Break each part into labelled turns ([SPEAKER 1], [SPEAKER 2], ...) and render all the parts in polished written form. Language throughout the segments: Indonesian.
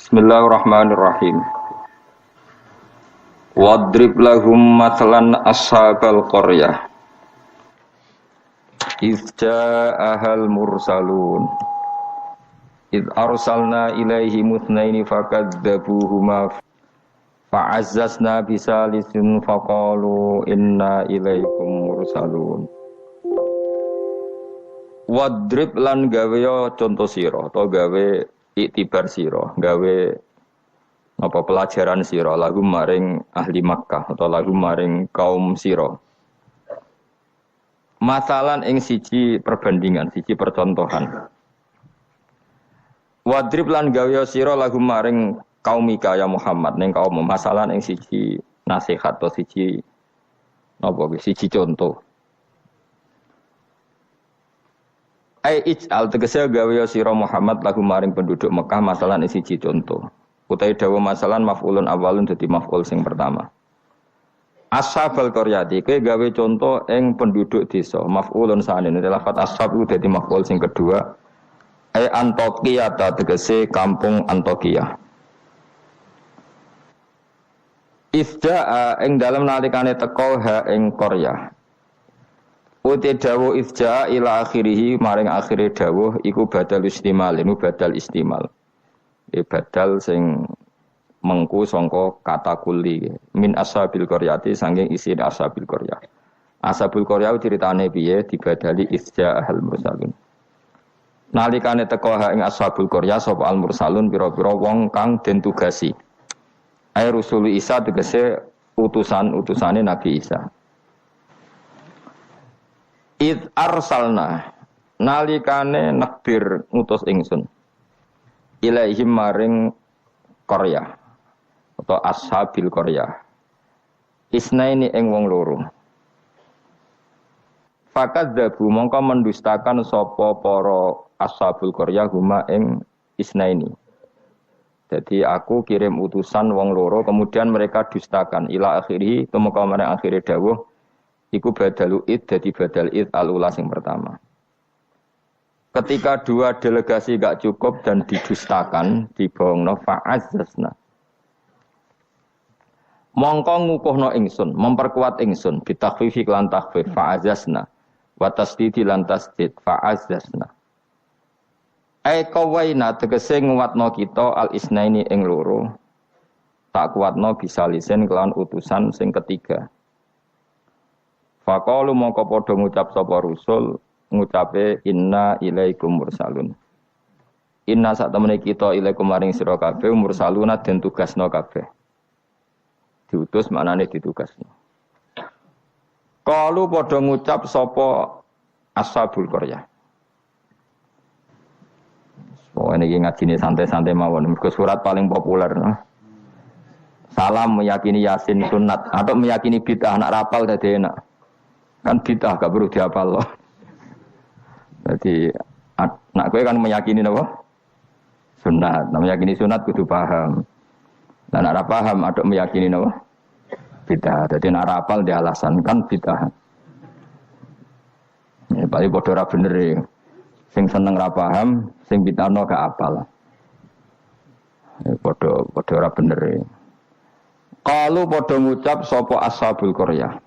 [SPEAKER 1] Bismillahirrahmanirrahim. Wadrib lahum mathalan ashabal qaryah. Idh ja'ahal mursalun. Idh arsalna ilaihim itsnaini fakadzabuhuma fa'azzazna bisalisin faqalu inna ilaikum mursalun. Wadrib lan gawe contoh sira atau gawe iktibar sira, gawe apa pelajaran sira lagu maring ahli Makkah atau lagu maring kaum sira. Masalan ing siji perbandingan, siji percontohan. Wadrib lan gawe sira lagu maring kaum Mika ya Muhammad ning kaum masalan ing siji nasihat atau siji napa siji contoh. Ai ij'al tegese gawe sira Muhammad lagu maring penduduk Mekah masalan ing siji contoh. Utai dawa masalan maf'ulun awalun dadi maf'ul sing pertama. Ashabal qaryati kowe gawe contoh ing penduduk desa maf'ulun sane lafat ashab iku dadi maf'ul sing kedua. Ai Antokia ta tegese kampung Antokia. Ifja'a ing dalem nalikane teko ha ing Qaryah. Uti dawuh ifja ila akhirih maring akhire dawuh iku badal istimal ini badal istimal. Badal sing mengku sangka kata kuli min ashabil qaryati saking isi ashabil qaryah. Ashabul qaryah ceritane piye dibadali ifja al mursalun. Nalikane teka ha ing ashabul qaryah sapa al mursalun pira-pira wong kang den tugasi. Ai Rasul Isa tegese utusan-utusane Nabi Isa. Id arsalna nalikane nakbir ngutus ingsun ilaihim maring Qaryah atau ashabil Qaryah isnaini ing wong loro fakadzabu mongko mendustakan sapa para ashabul Qaryah huma ing isnaini. Jadi aku kirim utusan wong loro kemudian mereka dustakan ila akhiri tumeka marang akhire dawuh iku badalu id dadi badal id al-ula sing pertama. Ketika dua delegasi gak cukup dan didustakan, dibohongno fa'azzazna. Mongko ngukuhno ingsun, memperkuat ingsun bitakhfifi lan takhfif fa'azzazna wa tasdidi lan tasdid fa'azzazna. Ai qawaina tegese nguwatno kita al-isnaini ing loro. Tak kuatno bisa lisen kelan utusan sing ketiga. Faqalu mongko padha ngucap sapa rusul ngucape inna ilaikum mursalun. Inna sak temene kita ilaikum maring sira kabeh mursaluna den tugasno kabeh. Diutus maknane ditugasno. Qalu padha ngucap sapa ashabul qaryah. Oh ini ngajine santai-santai mawon mergo surat paling populer no? Salam meyakini yasin sunat atau meyakini bid'ah anak rapal dadi enak. Kan bid'ah gak perlu dihafal loh. Jadi nak kowe kan meyakini apa? Sunat. Nah meyakini sunat kudu paham. Dan nak paham ada meyakini apa? Bid'ah. Jadi nak rapal di alasan kan bid'ah. Ya paling padha ora bener e. Sing seneng ra paham, sing bid'ahno gak apal. Ya padha ora bener e. Qalu padha ngucap sapa ashabul qaryah.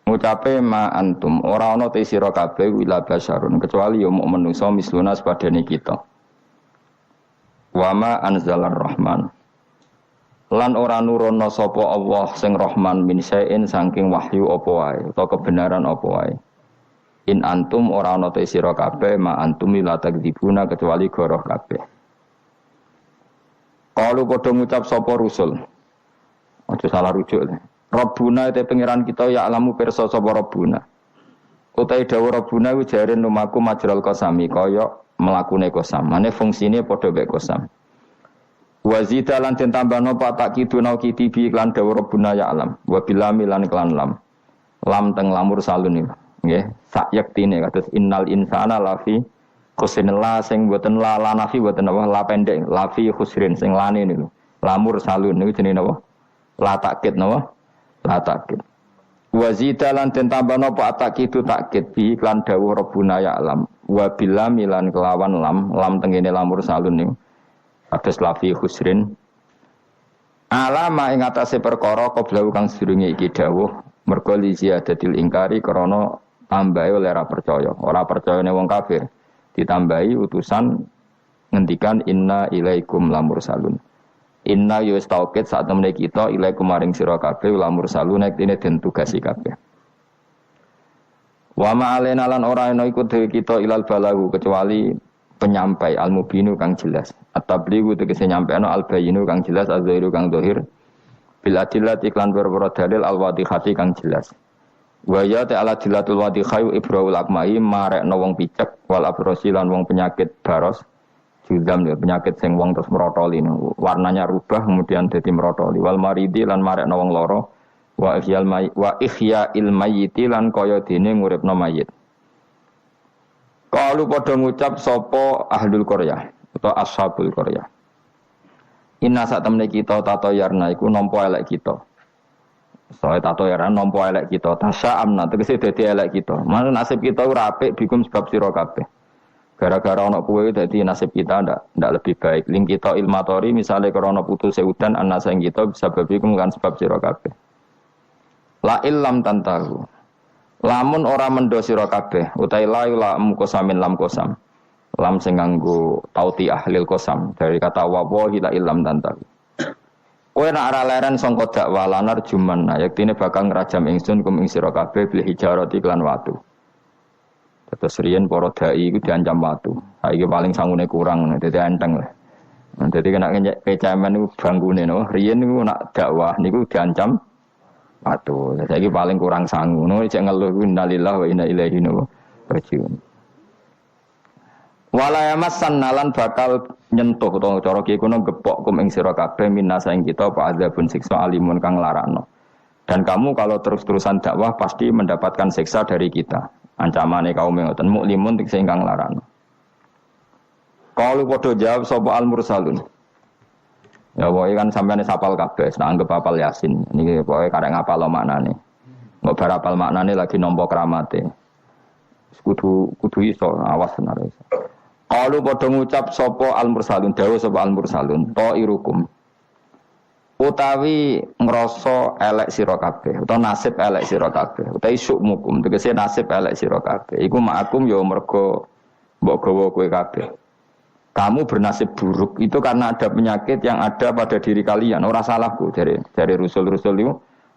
[SPEAKER 1] Ngucape ma antum ora ana te sira kabeh wila basyarun kecuali ya muk menungso misluna sepadane kita. Wa ma anzalar rahman. Lan ora nurono sapa Allah sing Rahman min sain saking wahyu apa wae utawa kebenaran apa wae. In antum ora ana te sira kabeh ma antum la takdzibuna kecuali goroh kabeh. Kalau padha ngucap sapa rusul. Aja salah rujuk. Rabbuna te pangeran kita ya alamu pirsa sapa Rabbuna. Utai dawuh Rabbuna ku jare numaku majral qasami kaya mlakune qasam. Mane fungsine padha mek qasam. Wa zida lan den tambahno patak kiduna kitibi lan dawuh Rabbuna ya alam. Wa bilami lan kelan lam. Lam teng lamur salun iki. Nggih, sak yektine kados innal insana lafi khusrin la sing boten la nafi boten apa la pendek lafi khusrin sing lane niku. Lamur salun niku jenenge napa? La takkid napa? La takkid. Wa zidalan den tambahno apa takidu takkid bi lan dawuh Rabbuna ya alam. Wa bilam lan kelawan lam tengene lamur salun niku. Kados lafi khusrin alama ing atase perkara qabla kang sedurunge iki dawuh mergo li ziyadatil ingkari krana tambahe oleh ora percayane wong kafir ditambahi utusan ngendikan inna ilaikum lamursalun inna yus tauqid saat temene kita ilaikum maring sira kabeh lamursalun nek dene den tugasi kabeh wa ma alena lan ora ana iku dhewe kita ilal balagu kecuali penyampai al-mubinu kang jelas at-tablighu tegese nyampaino al-bayinu kang jelas az-zahiru kang zahir bil adillati iklan berboro dalil al-wadihati kang jelas wa ya ta'ala dilatul wadihai ibrahul akmai marekno wong picek wal abrosi lan wong penyakit baros judam ya penyakit sing wong terus merotoli warnanya rubah kemudian dadi merotoli wal maridi lan marekno wong loro wa ihya'il mayyiti lan kaya dene nguripno mayit. Kalau padha ngucap sapa ahlul qaryah atau ashabul qaryah. Inna sak temne kita tatoyarna iku nampa elek kita. Soale tatoyarna nampa elek kita. Tasa'amna tegese dadi elek kita. Mana nasib kita ora apik bikum sebab sira kabeh. Gara-gara ana kowe dadi nasib kita ndak lebih baik. Ling kita ilmatori misale krana putus udan ana sing kita bisa bikum kan sebab sira kabeh. La illam tantahu. Lamun ora mendo sira kabeh utahe la kosamin lam kosam lam sing nganggo tauti ahlil kosam dari kata wa la illam tantahu kowe nek ora leren sangka dakwah lanar juman yaktine bakal ngrajam ingsun kum ing sira kabeh bil hijarati klan watu terus riyen para dai iku diancam watu saiki paling sangune kurang dadi enteng lah dadi kena kecamen niku bangkune no riyen niku nak dakwah niku diancam Patuh, saya paling kurang sangu. No, cek ngeluh innalillahi wa inna ilaihi raji'un. Walayamas sannalan bakal nyentuh utawa cara ki kuno gepok kum ing sira kabeh minasa ing kita apa adzabun siksa alimun kang larakno. Dan kamu kalau terus-terusan dakwah pasti mendapatkan siksa dari kita. Ancamane kaum ngoten muklimun sing kang larakno. Kalau padha jawab sapa al mursalun. Ya pokoke kan sampeyan sapal kabeh, nak anggap apal Yasin. Niki pokoke karek ngapal maknane. Mbok bar apal maknane lagi nampa kramate. Kudu iso awas benar iso. Qalu padha ngucap sapa al-mursalun, dawuh sapa al-mursalun, ta'irukum. Utawi ngrasa elek sira kabeh, utawa nasib elek sira kabeh, utawi sukmukum, tegese nasib elek sira kabeh. Iku ma'akum ya mergo mbok gawa kowe kabeh. Kamu bernasib buruk itu karena ada penyakit yang ada pada diri kalian. Ora salahku dari rusul-rusul itu.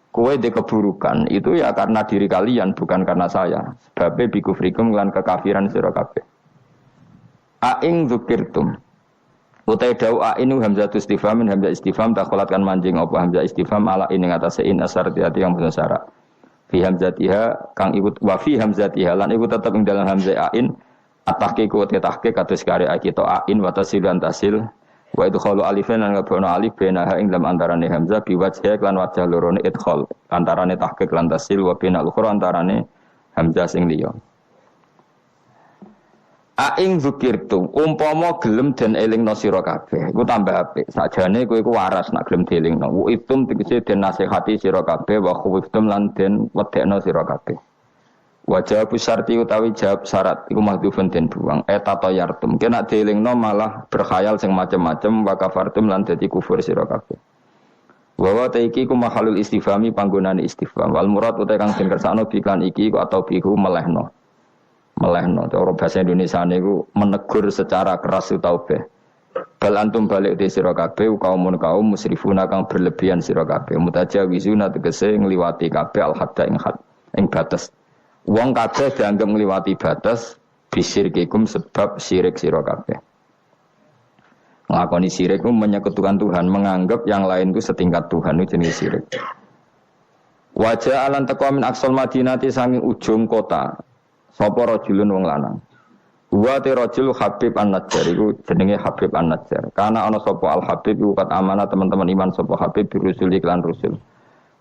[SPEAKER 1] Kowe di keburukan itu ya karena diri kalian bukan karena saya. Sebabnya bikufrikum lan kekafiran sira kabeh. Aing dzukirtum. Utai dau ainu hamzatu istifham hamzah istifham takholatkan manjing apa hamzah istifham ala ini ngatasé in asar hati yang bener syarat. Fi hamzatiha kang ikut wa fi hamzatiha lan iku tetep ing dalam hamzah ain at-tahqiq wa tahqiq kados kare kita ain wa tasil lan tasil wa idkhalu alifan lan ngabono alif benaha ing dalam antarane hamzah biwajh lan wajah lorone idkhal antarane tahqiq lan tasil wa binal ukhra antarane hamzah sing liya aing zikirtu umpama gelem den elingno sira kabeh iku tambah apik sakjane kowe iku waras nak gelem dielingno wa itum tegese den nasihati sira kabeh wa khuftum lan den wedekno sira kabeh. Wajah busarti utawi jawab syarat iku mahdhufun den buang tato yartum kena dielingno malah berkhayal sing macem-macem wa kafartum lan dadi kufur sira kabeh. Wa taiki ku mahalul istifhami panggonane istifham wal murad utawi kang den kersakno biklan iki atau bihu melehno cara bahasa Indonesia niku menegur secara keras utaubeh bal antum balik di sira kabeh kaum musrifuna kang berlebihan sira kabeh mutajawizuna tegese ngliwati kabeh al hadda ing batas. Wong kabeh dianggap ngliwati batas bisirkikum sebab syirik sira kabeh. Nglakoni syirik ku menyekutukan Tuhan, menganggap yang lain itu setingkat Tuhan itu jenis syirik. Wajah alan taqwa min aqsal madinati sanging ujung kota. Sapa rajulun wong lanang. Wa te rajul Habib An-Najjar iku jenenge Habib An-Najjar. Karena ana sapa Al Habib iku kat amanah teman-teman iman sapa Habib birusul iklan rusul.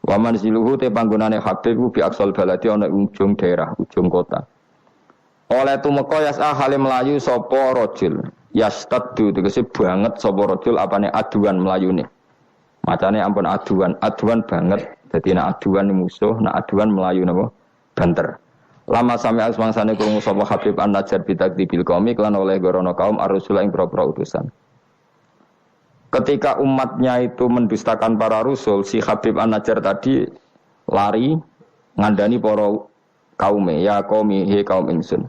[SPEAKER 1] Wa manziluhu te panggonane Habib ku bi aqsal baladi ana ujung daerah, ujung kota. Oleh tumeka yasa hale melayu sapa rajul. Yastaddu tegese banget sapa rajul apane aduan melayune. Macane ampun aduan banget. Dadi nek aduan musuh, nek aduan melayu napa? Banter. Lama sampai asmangsane krungu sapa Habib An-Najjar bitakdibil qaumi lan oleh gorono kaum ar-rusul ing propro utusan. ketika umatnya itu mendustakan para rasul, si Habib An-Najjar tadi lari ngandani para kaume, ya qaumi he kaum ingsun.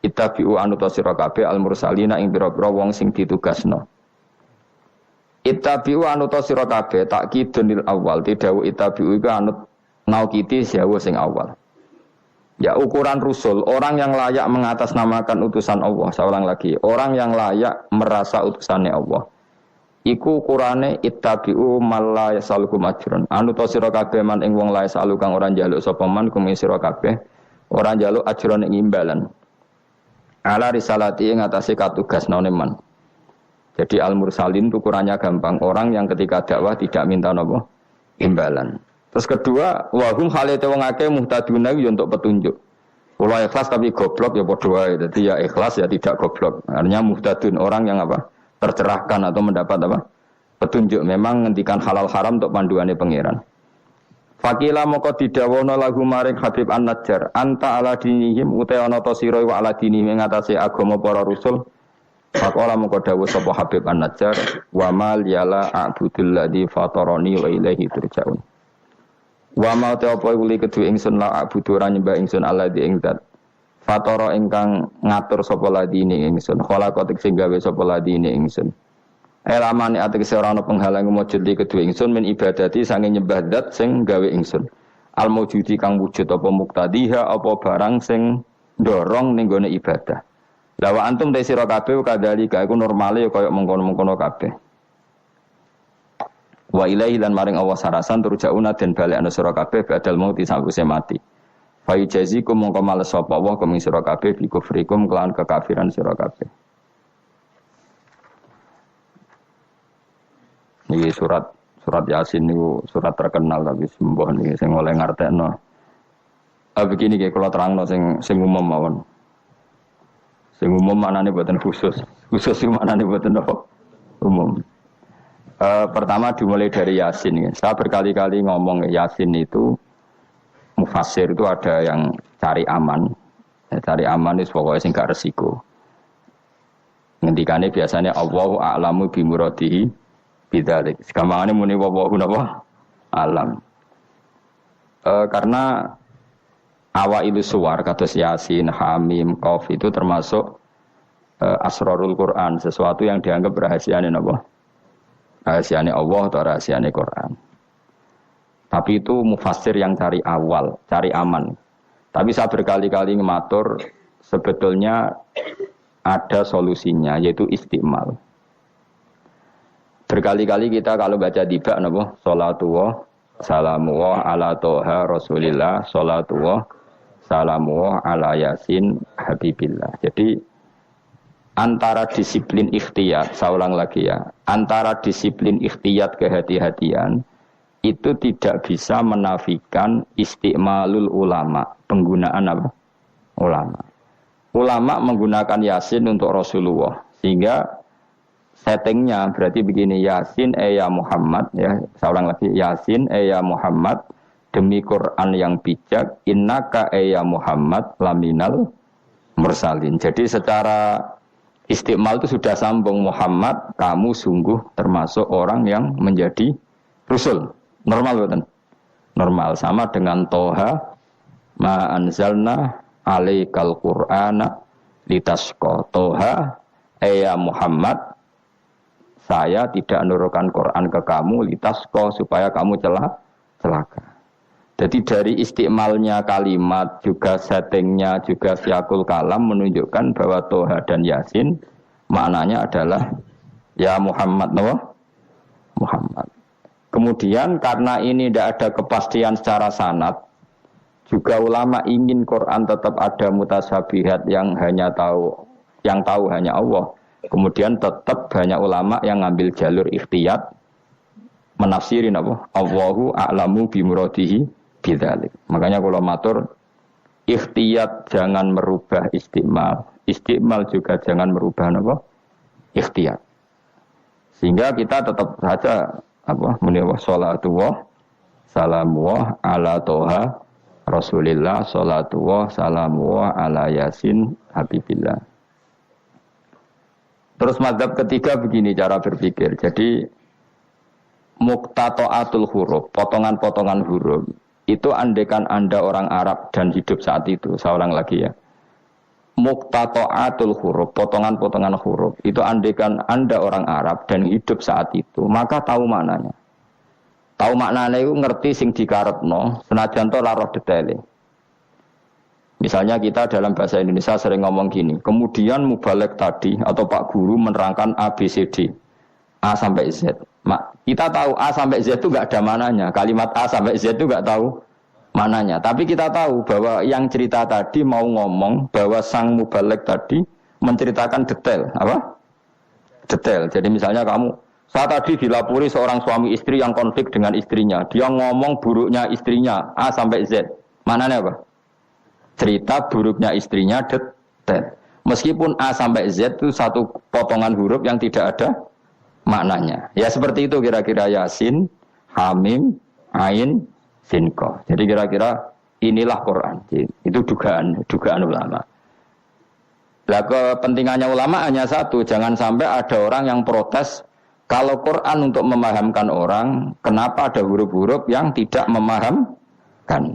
[SPEAKER 1] Ittabi'u anuta sira kabeh al-mursalina ing pira-pira wong sing ditugasno. Ittabi'u anuta sira kabeh takkidunil awal, tidhawu ittabi'u iku anut naukiti siawu sing awal. Ya ukuran rusul, orang yang layak mengatasnamakan utusan Allah, saya ulang lagi, orang yang layak merasa utusannya Allah. Iku ukurane ittabi'u man la yasalukum ajrun. Anu ta sira kabeh man ing wong la yasalu kang ora njaluk sapa man kum sira kabeh, ora njaluk ajrun ing imbalan. Ala risalati ing atase katugasnane man. Jadi al-mursalin itu ukurannya gampang, orang yang ketika dakwah tidak minta napa imbalan. Terus kedua, wahum halate wong akeh muhtaduna yo untuk petunjuk. Kalau ikhlas tapi goblok ya padha wae. Dadi ya ikhlas ya tidak goblok. Artinya muhtadun orang yang apa? Tercerahkan atau mendapat apa? Petunjuk. Memang ngendikan halal haram untuk panduane pangeran. Fakila moko didawono lagu maring Habib An-Najjar, anta ala dinihim uta ana ta sira wa ala dinihim ing atase agama para rasul. Faqala moko dawuh sapa Habib An-Najjar, wa mal yala a'budul ladzi fatarani wa ilaihi turja'un. Wa ma ta apa uli kedue ingsun la abudu ora nyembah ingsun Allah di ing zat fatara ingkang ngatur sapa ladine ingsun khalaqatik sing gawe sapa ladine ingsun elamane atik ora ana penghalang mujud di kedue ingsun min ibadati sange nyembah zat sing gawe ingsun al mujudi kang wujud apa muktadiha apa barang sing ndorong ning gone ibadah lawa antum te sira kabeh kadhalika iku normale kaya mengkono-mengkono kabeh. Wa ilaihi lan maring Allah sarasan turja'una den balekna sira kabeh badal mauti sawise mati. Fa yujazikum mongko males sapa Allah kum sira kabeh bi kufrikum kelan kekafiran sira kabeh. Niki surat Yasin niku surat terkenal tapi sembuh niki sing oleh ngartekno. Begini nggih kula terangno sing umum mawon. Sing umum maknane boten khusus. Khusus sing maknane boten apa? Umum. Pertama dimulai dari Yasin. Saya berkali-kali ngomong Yasin itu mufassir itu ada yang cari aman. Cari aman itu pokoknya sing gak resiko. Ngendikane biasanya Allahu a'lamu bi muradihi bidzalik. Gampangane muni wallahu napa alam. Karena awailu suwar kados Yasin, Hamim, Qaf itu termasuk asrarul Quran, sesuatu yang dianggap rahasiane napa? Rahasiane Allah atau rahasiane Quran. Tapi itu mufassir yang cari awal, cari aman. Tapi saya berkali-kali ngematur sebetulnya ada solusinya yaitu istiqmal. Berkali-kali kita kalau baca tiba napa salatullah salamullah ala toha rasulillah salatullah salamullah ala yasin habibillah. Jadi antara disiplin ikhtiyat, saya ulang lagi ya, antara disiplin ikhtiyat kehati-hatian itu tidak bisa menafikan istiqmalul ulama, penggunaan apa? Ulama. Ulama menggunakan Yasin untuk Rasulullah, sehingga settingnya berarti begini, Yasin ya Muhammad, ya saya ulang lagi, Yasin ya Muhammad, demi Quran yang bijak, innaka ya Muhammad laminal mursalin. Jadi secara istiqmal itu sudah sambung, Muhammad, kamu sungguh termasuk orang yang menjadi Rasul. Normal betul? Normal. Sama dengan Toha, ma anzalna alaikal Qur'ana litasqa. Toha, ya Muhammad, saya tidak menurunkan Quran ke kamu litasqa supaya kamu celaka. Jadi dari istiqmalnya kalimat, juga settingnya, juga siakul kalam menunjukkan bahwa Toha dan Yasin maknanya adalah ya Muhammad, no? Muhammad. Kemudian karena ini tidak ada kepastian secara sanad, juga ulama ingin Quran tetap ada mutasyabihat yang tahu hanya Allah. Kemudian tetap banyak ulama yang ngambil jalur ikhtiyat menafsirin apa? Allahu a'lamu bi muradihi bidzalik. Makanya kalau matur ikhtiyat jangan merubah istiqmal. Istiqmal juga jangan merubah apa? Ikhtiyat. Sehingga kita tetap saja apa? Muni salatullah salamullah ala toha Rasulillah salatullah salamullah ala yasin habibillah. Terus mazhab ketiga begini cara berpikir. Jadi muqtata'atul huruf, potongan-potongan huruf. Itu andekan Anda orang Arab dan hidup saat itu. Saya ulang lagi ya. Muqtata'atul huruf, potongan-potongan huruf. Itu andekan Anda orang Arab dan hidup saat itu, maka tahu maknanya. Tahu maknanya itu ngerti sing dikarepno, senajan to lara detaile. Misalnya kita dalam bahasa Indonesia sering ngomong gini, kemudian mubalek tadi atau Pak Guru menerangkan A, B, C, D. A sampai Z. Kita tahu A sampai Z itu enggak ada mananya. Kalimat A sampai Z itu enggak tahu mananya. Tapi kita tahu bahwa yang cerita tadi mau ngomong bahwa sang mubalek tadi menceritakan detail. Apa? Detail. Jadi misalnya saya tadi dilapori seorang suami istri yang konflik dengan istrinya. Dia ngomong buruknya istrinya A sampai Z. Mananya apa? Cerita buruknya istrinya detail. Meskipun A sampai Z itu satu potongan huruf yang tidak ada maknanya. Ya seperti itu kira-kira Yasin, Hamim, Ain, Sin, Qaf. Jadi kira-kira inilah Quran. Itu dugaan ulama. Lah kepentingannya ulama hanya satu, jangan sampai ada orang yang protes kalau Quran untuk memahamkan orang, kenapa ada huruf-huruf yang tidak memahamkan?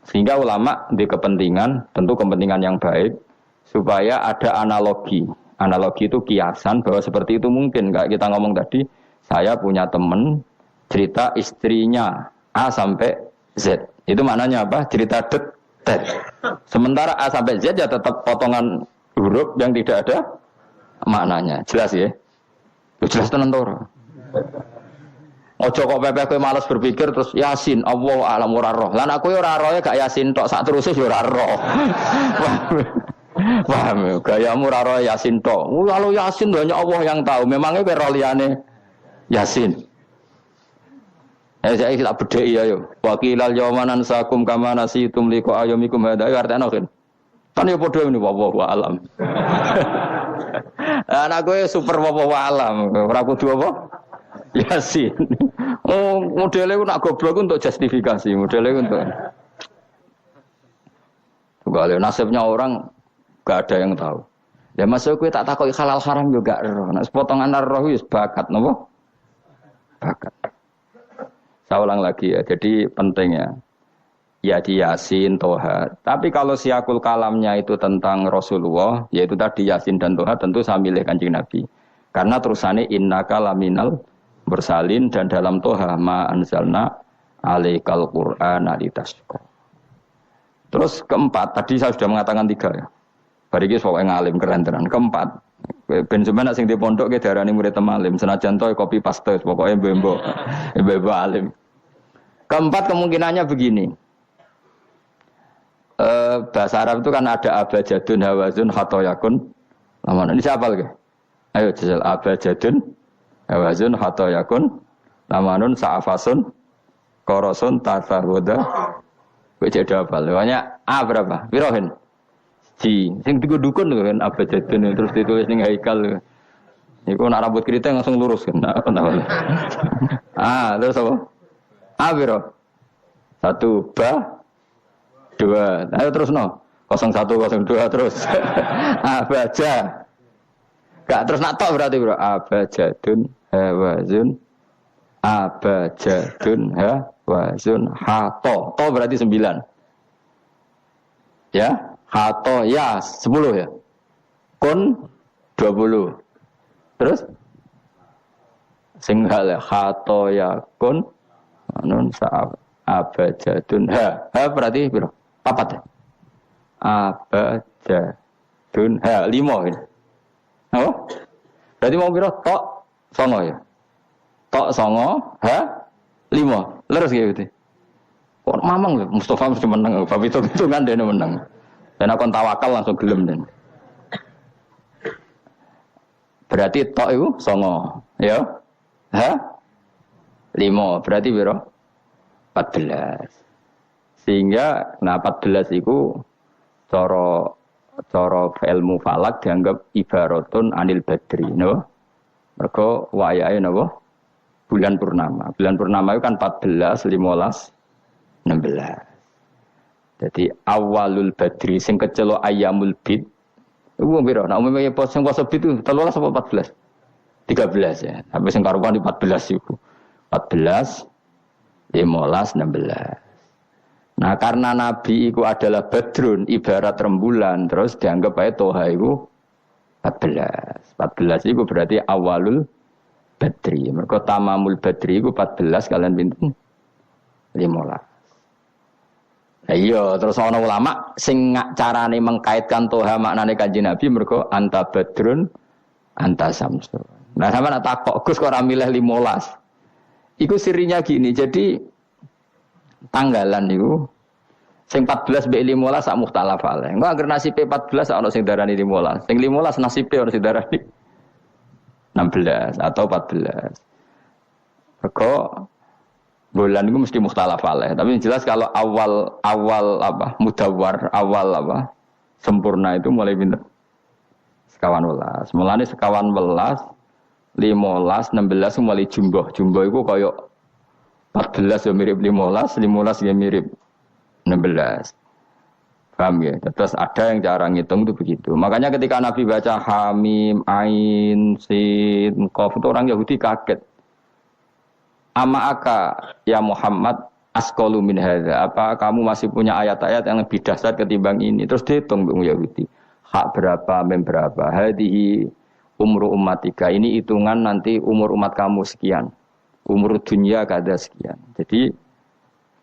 [SPEAKER 1] Sehingga ulama di kepentingan, tentu kepentingan yang baik, supaya ada analogi. Analogi itu kiasan bahwa seperti itu mungkin. Kayak kita ngomong tadi, saya punya teman cerita istrinya A sampai Z. Itu maknanya apa? Cerita detail. Sementara A sampai Z ya tetap potongan huruf yang tidak ada maknanya. Jelas ya? Jelas tenan to ora? Ojo kok pepe kowe males berpikir terus Yasin Allah alam ora roh. Lan aku yo ora roh gak Yasin tok sak terus yo ora roh. Paham, gayamu ora roh Yasin tok. Kalau Yasin hanya Allah yang tahu. Memangnya kowe roh liyane Yasin. Saya tak bedheki ayo. Waqilal yawmanan sakum kama nasitum liqa ayyamikum hadza artane kan. Kan yo padha ngene wallahu alam. Anak gue super wallahu alam. Ora kudu apa? Yasin. Oh, modelnya aku nak goblok untuk justifikasi, modelnya untuk. Kalau nasibnya orang gak ada yang tahu. Ya masuk gue tak takut halal haram juga roh. Nak sepotongan roh wis bakat nopo? Bakat. Saya ulang lagi ya. Jadi pentingnya ya di Yasin, Toha. Tapi kalau siakul kalamnya itu tentang Rasulullah, yaitu tadi Yasin dan Toha, tentu saya milih Kanjeng Nabi. Karena terusannya innaka laminal bersalin dan dalam Toha ma anzalna alaikal Qur'ana litasqa. Terus keempat, tadi saya sudah mengatakan 3 ya. Bariki pokoknya ngalim keren tenan. Keempat, ben sampeyan sing di pondok ke darani murid temalim, senajan to kopi paste pokoknya mbembo alim. Keempat kemungkinannya begini. Bahasa Arab itu kan ada abajadun hawazun khatoyakun. Laman ini siapa lagi? Ayo jajal abajadun hawazun khatoyakun lamanun sa'afasun korosun tafahuda. Bejada apa? Banyak A berapa? Wirohin. Ji, sing tiga dukun kan abajadun terus ditulis ning haikal. Iku nak rambut keriting langsung lurus kan. Terus apa? A biro. 1 ba 2. Ayo terus no. 01 02 terus. Abaja. Gak terus nak tok berarti bro. Abajadun hawazun abajadun hawazun hato. To berarti 9. Ya, hato ya 10 ya. Kun 20. Terus singhal hato ya kun nun sa abajadun berarti bro. Papat ya? Abajadun 5 ini. Oh? Berarti mau biro tok songo ya? Tok songo 5. Leres gitu. Kok mamang lho Mustafa mesti menang. Bab itu kan dia menang. Dan aku tawakal langsung gelem den. Berarti tok itu songo, ya? 5. Berarti biro 14. Sehingga 14 itu cara ilmu falak dianggap ibaratun anil badri, no? Mergo wayahe napa? Bulan purnama. Bulan purnama itu kan 14, 15, 16. Jadi awalul badri sing kecelok ayyamul bid Iku piro? Nek umumnya pos sing poso itu 13 apa 14? 13 ya. Sampai sing karuan di 14 iku. 14 15 16. Nah karena Nabi itu adalah badrun ibarat rembulan terus dianggap aja toha itu 14. 14 itu berarti awalul badri. Mereka tamamul badri itu 14 kalian pinten 15. Iya terus ana ulama sing carane mengkaitkan toha maknane Kanjeng Nabi mereka anta badrun anta samsun. Nah sampe nak takok Gus kok ora milih 15. Iku sirinya gini. Jadi tanggalan itu sing 14 mbek 15 sak mukhtalaf ale. Engko anggere nasibe 14 ana sing darani 15. Sing 15 nasibe ana sing darani 16 atau 14. Mergo bulan itu mesti mukhtalaf ale. Tapi jelas kalau awal apa mudawwar, awal apa sempurna itu mulai pinter sekawan welas. Mulane sekawan welas 15 16 mulai jumbo. Jumbo iku kaya 14 ya mirip 15, 15 ya mirip 16. Paham ya? Terus ada yang cara ngitung itu begitu. Makanya ketika Nabi baca Hamim, Ain, Sin, Qaf itu orang Yahudi kaget. Ama aka ya Muhammad asqalu min hadza. Apa kamu masih punya ayat-ayat yang lebih dahsyat ketimbang ini? Terus dihitung Yahudi. Hak berapa, mem berapa? Hadihi umru ummatika. Ini hitungan nanti umur umat kamu sekian. Umur dunia kada sekian. Jadi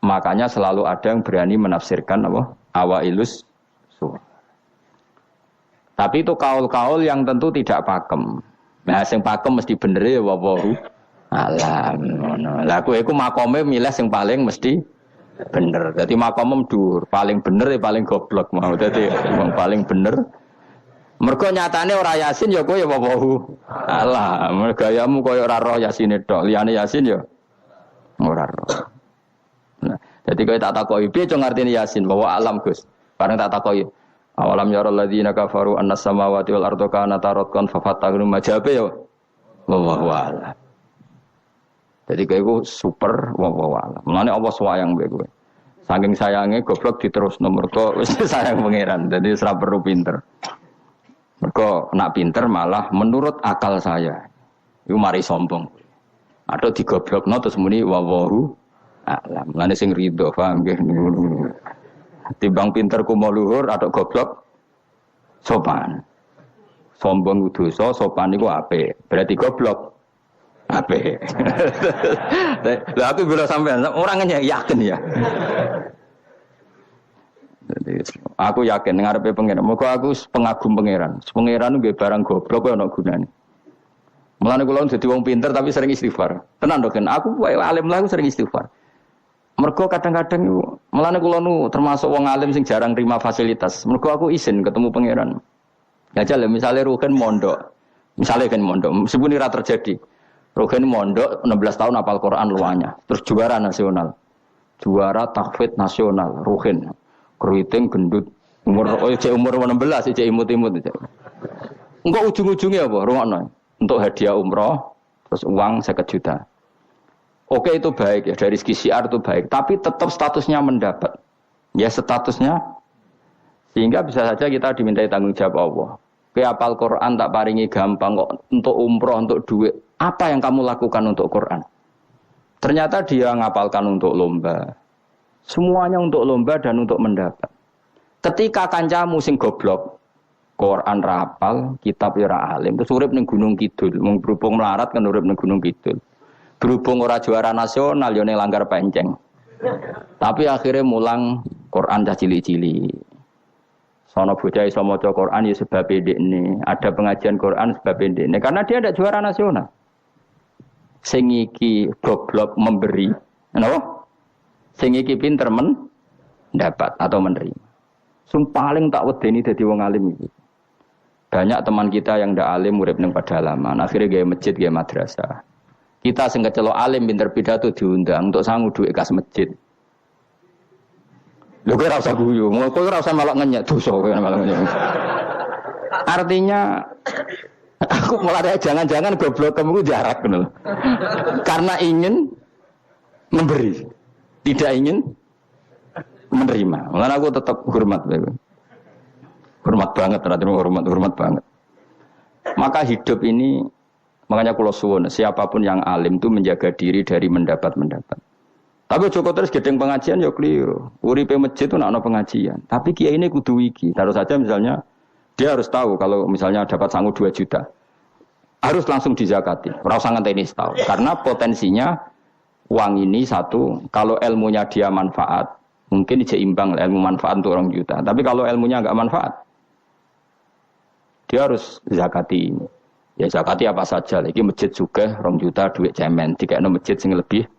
[SPEAKER 1] makanya selalu ada yang berani menafsirkan apa? Awailus surah. Tapi itu kaul-kaul yang tentu tidak pakem. Nah, sing pakem mesti bener ya wallahu alam. Lah kowe iku makome milih sing paling mesti bener. Dadi makome dhuwur, paling bener ya paling goblok mau. Dadi wong paling bener. Mergo nyatane ora Yasin ya kowe ya wallahu alam. Gayamu koyo ora roh Yasine tok, liyane Yasin ya ora roh. Nah, jadi kowe tak takoki piye cung artine Yasin bahwa alam Gus. Bareng tak takoki awalam yarul ladzina kafaru annas samawati wal ardu kanata ratqan fafatahnu majabe ya wallahu alam. Jadi kowe super wallahu alam. Mulane Allah sayang mbek kowe. Saking sayange goblok diterusno mergo wis sayang pangeran. Jadi ora perlu pinter. Mergo nak pinter malah menurut akal saya. Iku mari sombong. Atau digoblokno terus muni wallahu alam. Lane sing ridho paham nggih. Timbang pinter ku mau luhur atau goblok sopan. Sombong dosa, sopan iku apik. Berarti goblok apik. Lah aku bila sampean orangnya yakin ya. Jadi aku yakin ngarepe pangeran. Moga aku pengagum pangeran. Pangeran nggih barang goblok kok ana gunane. Mulane kula dadi wong pinter tapi sering istighfar. Tenan to kan aku wae alim lah aku sering istighfar. Mergo kadang-kadang mulane kula nu termasuk wong alim sing jarang terima fasilitas. Mergo aku izin ketemu pangeran. Ya jale misale Ruhin mondok. Misale kan mondok, meskipun ora terjadi. Ruhin mondok 16 tahun hafal Quran luanya. Terus juara nasional. Juara tahfidz nasional Ruhin. Keriting gendut umur umur 16 imut-imut. Engko ujung-ujungnya apa? Rungokno. Untuk hadiah umroh terus uang 50 juta. Oke itu baik ya dari segi syiar itu baik, tapi tetap statusnya mendapat. Ya statusnya sehingga bisa saja kita dimintai tanggung jawab Allah. Hafal Quran tak paringi gampang kok untuk umroh, untuk duit. Apa yang kamu lakukan untuk Quran? Ternyata dia ngapalkan untuk lomba. Semuanya untuk lomba dan untuk mendapat. Ketika kancamu sing goblok, Quran rapal, kitab ora alim, terus urip ning Gunung Kidul, mung berhubung melarat kan urip ning Gunung Kidul. Berhubung ora juara nasional yo ning Langgar Penceng. Tapi akhirnya mulang Quran dah cili-cili. Sono bocah iso maca Quran ya sebab ndekne, ada pengajian Quran sebab ndekne karena dia ndak juara nasional. Sing iki goblok memberi, napa? Sing iki pinter mendapat atau menerima. Sing paling tak wedeni dadi wong alim iki. Banyak teman kita yang ndak alim urip ning pedalaman, akhirnya gawe masjid, gawe madrasah. Kita sing kecelok alim pinter pidato diundang untuk sangu duit kas masjid. Lho kowe ora usah guyu, kowe ora usah malah ngenyek dosa kowe malah ngenyek. Artinya aku mulai jangan-jangan goblok kamu jarak ngono. Karena ingin memberi. Tidak ingin menerima. Malah aku tetap hormat. Hormat banget, hormat banget. Maka hidup ini, makanya kula suwun, siapapun yang alim itu menjaga diri dari mendapat. Tapi Joko terus gedeng pengajian ya keliru. Uripe masjid itu nak ono pengajian. Tapi kiai ini kudu iki. Taruh saja misalnya dia harus tahu kalau misalnya dapat sangu 2 juta. Harus langsung dizakati. Ora usah ngenteni setahun. Karena potensinya uang ini satu, kalau ilmunya dia manfaat, mungkin seimbang ilmu manfaat untuk orang juta. Tapi kalau ilmunya enggak manfaat, dia harus zakati ini. Ya zakati apa saja. Lagi masjid juga 2 juta duit cemen. Dikekno masjid sing lebih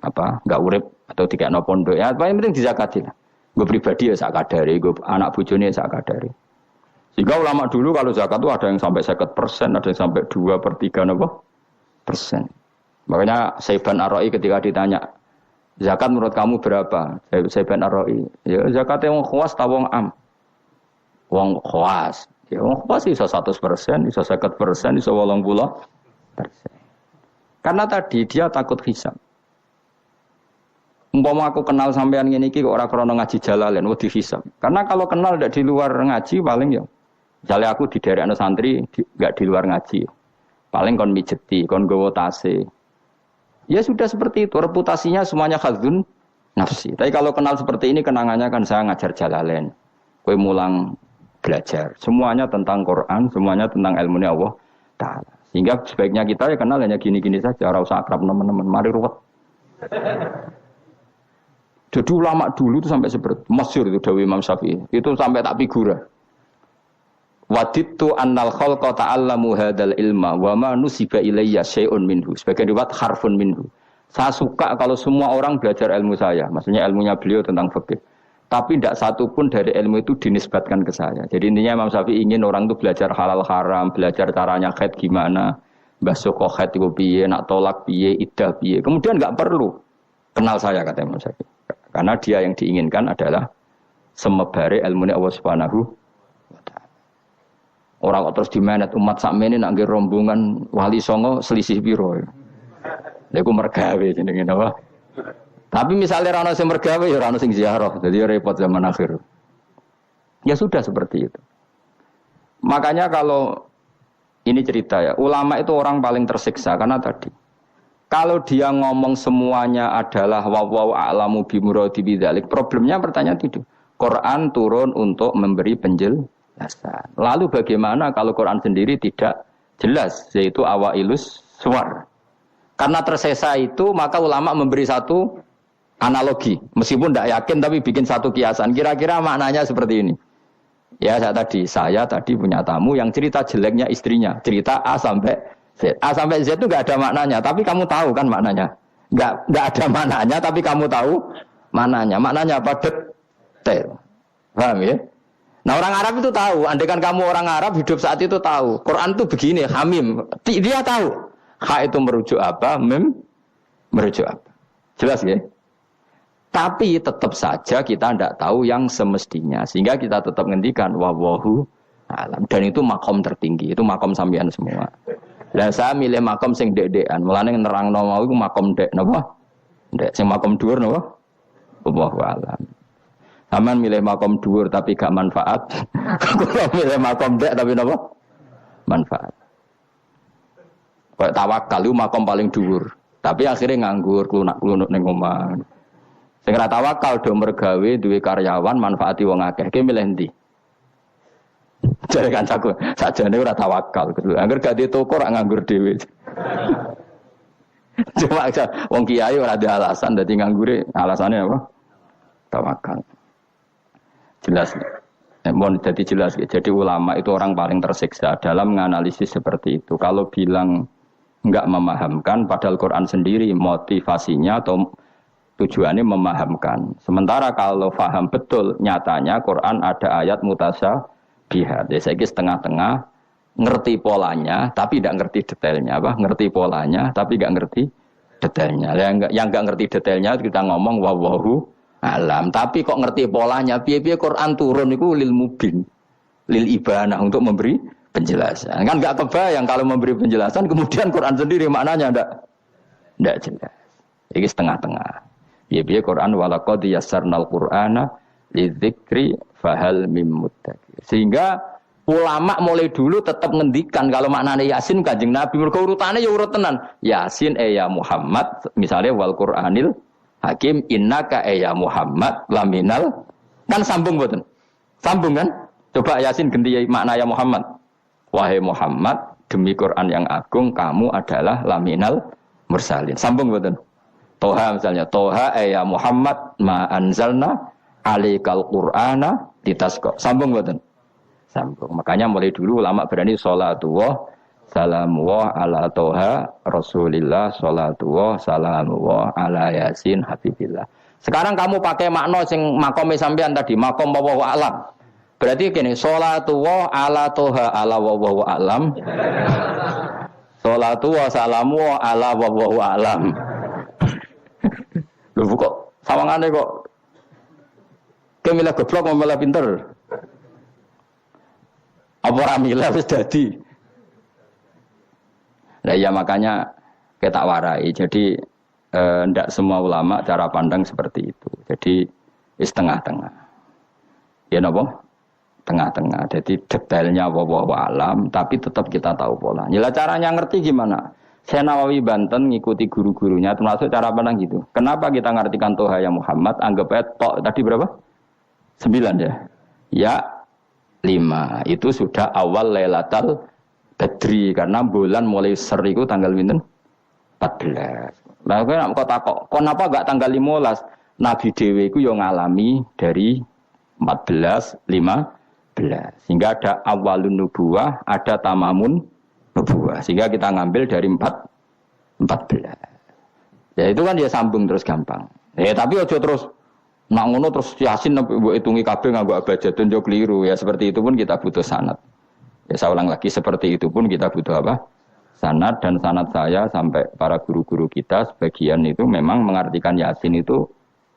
[SPEAKER 1] enggak urip atau dikekno pondok. Ya paling penting dizakati lah. Gue pribadi ya sak kadare, gue anak bojone ya sak kadare. Sehingga ulama dulu kalau zakat itu ada yang sampai 50%, ada yang sampai 2/3 persen. Makanya Saiban Ar-Ra'i ketika ditanya, zakat menurut kamu berapa? Saiban Ar-Ra'i, ya zakatnya wong khawas ta wong am? Wong khawas. Ya wong khawas iso 100%, iso 50%, iso 80%. Karena tadi dia takut hisab. Umpama aku kenal sampean ngene iki kok ora krana ngaji Jalalain wedi hisab. Karena kalau kenal ndak di luar ngaji paling ya misalnya aku di daerah santri enggak di luar ngaji. Paling kon mijeti, kon nggawa tase. Ya sudah seperti itu, reputasinya semuanya khadzun nafsi. Tapi kalau kenal seperti ini kenangannya kan saya ngajar Jalalain. Kowe mulang belajar. Semuanya tentang Quran, semuanya tentang ilmunya Allah Ta'ala. Sehingga sebaiknya kita ya kenal hanya gini-gini saja, ora usah akrab teman-teman, mari ruwet. Jadi ulama dulu itu sampai seperti masyhur itu Dawi Imam Syafi'i. Itu sampai tak figura. Waditu annal khalqa ta'allamu hadzal ilma wa ma nusiba ilayya syai'un minhu. Sebagian riwayat harfun minhu. Saya suka kalau semua orang belajar ilmu saya. Maksudnya ilmunya beliau tentang fikih. Tapi tidak satu pun dari ilmu itu dinisbatkan ke saya. Jadi intinya Imam Syafi'i ingin orang itu belajar halal haram, belajar caranya haid gimana, basuh haid itu piye, nak tolak piye, iddah piye. Kemudian enggak perlu kenal saya kata Imam Syafi'i. Karena dia yang diinginkan adalah semebare ilmunya Allah Subhanahu wa Ta'ala. Orang kok terus dimenet umat sakmene nak nggih rombongan wali songo selisih piro. Lha iku mergawe jenenge napa? Tapi misalnya ra ono sing mergawe ya ora ono sing ziarah. Jadi repot zaman akhir. Ya sudah seperti itu. Makanya kalau ini cerita ya, ulama itu orang paling tersiksa karena tadi kalau dia ngomong semuanya adalah wallahu a'lamu bimuradi bidzalik, problemnya pertanyaan itu. Quran turun untuk memberi penjelasan. Lalu bagaimana kalau Quran sendiri tidak jelas, yaitu awailus suwar. Karena tersesa itu, maka ulama memberi satu analogi. Meskipun tidak yakin, tapi bikin satu kiasan. Kira-kira maknanya seperti ini. Ya, saya tadi punya tamu yang cerita jeleknya istrinya. Cerita A sampai Z. A sampai Z itu nggak ada maknanya, tapi kamu tahu kan maknanya. Nggak ada maknanya, tapi kamu tahu maknanya. Maknanya apa? Detail. Paham ya? Nah orang Arab itu tahu. Andaikan kamu orang Arab hidup saat itu tahu. Quran itu begini, hamim. Dia tahu. Ha itu merujuk apa? Mim merujuk apa? Jelas ya? Tapi tetap saja kita tidak tahu yang semestinya. Sehingga kita tetap ngendikan wallahu alam. Dan itu makom tertinggi. Itu makom sampean semua. Lah saya milih makom sing dek-dekan. Mulane nerangno mau iku makom dek napa? Dek sing makom dhuwur napa? Wallahu alam. Sampeyan milih makom dhuwur tapi gak manfaat. Kula milih makom dek tapi napa? Manfaat. Kayak tawakal itu makom paling dhuwur. Tapi akhirnya nganggur klunak-klunuk ning omah. Sing ora tawakal do mergawe duwe karyawan manfaati wong akeh. Ki milih ndi? Jare kancaku, sakjane ora tawakal. Angger gak di toko ora nganggur dhewe. Cuma aja wong kiai ora ada alasan dadi nganggure, alasane apa? Tawakal. Jelas. Mohon jadi jelas. Jadi ulama itu orang paling tersiksa dalam menganalisis seperti itu. Kalau bilang enggak memahamkan padahal Quran sendiri motivasinya atau tujuannya memahamkan. Sementara kalau paham betul nyatanya Quran ada ayat mutasyabihat. Jadi saya setengah-tengah ngerti polanya tapi tidak ngerti detailnya. Apa? Ngerti polanya tapi tidak ngerti detailnya. Yang enggak ngerti detailnya kita ngomong wallahu alam. Tapi kok ngerti polanya? Piye-piye Quran turun itu lil mubin, lil ibanah untuk memberi penjelasan. Kan enggak kebayang kalau memberi penjelasan kemudian Quran sendiri maknanya enggak jelas. Ini setengah-tengah. Piye-piye Quran walaqad yassarnal Qur'ana lidzikri fahal mim muddakir. Sehingga ulama mulai dulu tetap ngendikan kalau maknanya Yasin Kanjeng Nabi mergo urutane ya urut tenan. Yasin ya Muhammad misalnya wal Qur'anil Hakim innaka ya Muhammad laminal kan sambung mboten? Sambung kan? Coba Yasin ganti makna ya Muhammad. Wahai Muhammad demi Quran yang agung kamu adalah laminal mursalin. Sambung mboten? Toha misalnya Toha ya Muhammad ma anzalna alaikal Qur'ana litasqa. Sambung mboten? Sambung. Makanya mulai dulu ulama berani sholatullah salamullah ala toha rasulillah sholatullah salamullah ala yasin habibillah. Sekarang kamu pakai makna sing makome sampean tadi makom wallahu alam. Berarti gini sholatullah ala toha ala wallahu alam. Sholatullah salamullah ala wallahu alam. Lho kok sawangane kok kemilah goblok mau malah pinter. Apa ramilah wis dadi. Nah ya makanya kita warai. Jadi ndak semua ulama cara pandang seperti itu. Jadi setengah-tengah. Ya napa? Tengah-tengah. Jadi detailnya wallahu alam tapi tetap kita tahu pola. Nila caranya ngerti gimana? Saya Nawawi Banten ngikuti guru-gurunya termasuk cara pandang gitu. Kenapa kita ngartikan Toha ya Muhammad anggap aja tok tadi berapa? 9 ya. Ya 5 itu sudah awal Lailatul Badri karena bulan mulai ser itu tanggal pinten 14. Lah kok takok, kenapa enggak tanggal 15? Nabi dhewe iku yo ngalami dari 14 15 sehingga ada awalun nubuwah, ada tamamun nubuwah. Sehingga kita ngambil dari 14. Ya itu kan dia sambung terus gampang. Tapi ojo terus nak ngono terus Yasin mbok hitungi kabeh nganggo abjadun yo keliru ya seperti itu pun kita butuh sanad. Ya saya ulang lagi seperti itu pun kita butuh apa? Sanad dan sanad saya sampai para guru-guru kita sebagian itu memang mengartikan Yasin itu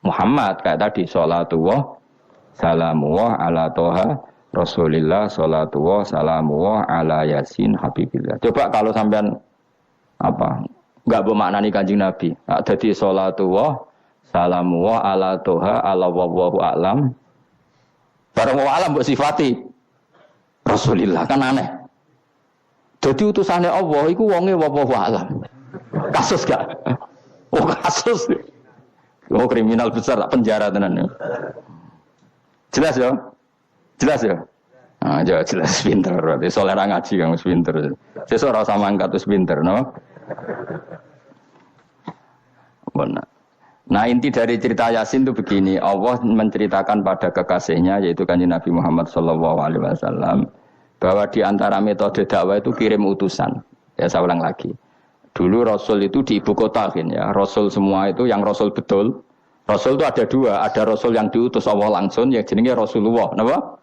[SPEAKER 1] Muhammad kayak tadi sholatullah salamullah ala toha rasulillah sholatullah salamullah ala yasin habibillah. Coba kalau sampean apa enggak bermaknani Kanjeng Nabi. Dadi sholatullah salamullah ala toha ala wallahu a'lam. Barang wallahu a'lam mbok sifati Rasulillah kan aneh. Jadi utusannya Allah iku wonge wallahu a'lam. Kasus gak? Oh kasus. Oh kriminal besar tak penjara tenan. Jelas ya? Jelas ya? Ah jelas pinter berarti soleh ngaji kang pinter. Sesuk ora usah mangkat wis pinter no. Benar. Nah inti dari cerita Yasin itu begini, Allah menceritakan pada kekasihnya yaitu Kanjeng Nabi Muhammad SAW bahwa di antara metode dakwah itu kirim utusan. Ya saya ulang lagi. Dulu Rasul itu di ibu kota kan ya. Rasul semua itu yang Rasul betul. Rasul itu ada dua, ada Rasul yang diutus Allah langsung yang jenenge Rasulullah. Kenapa?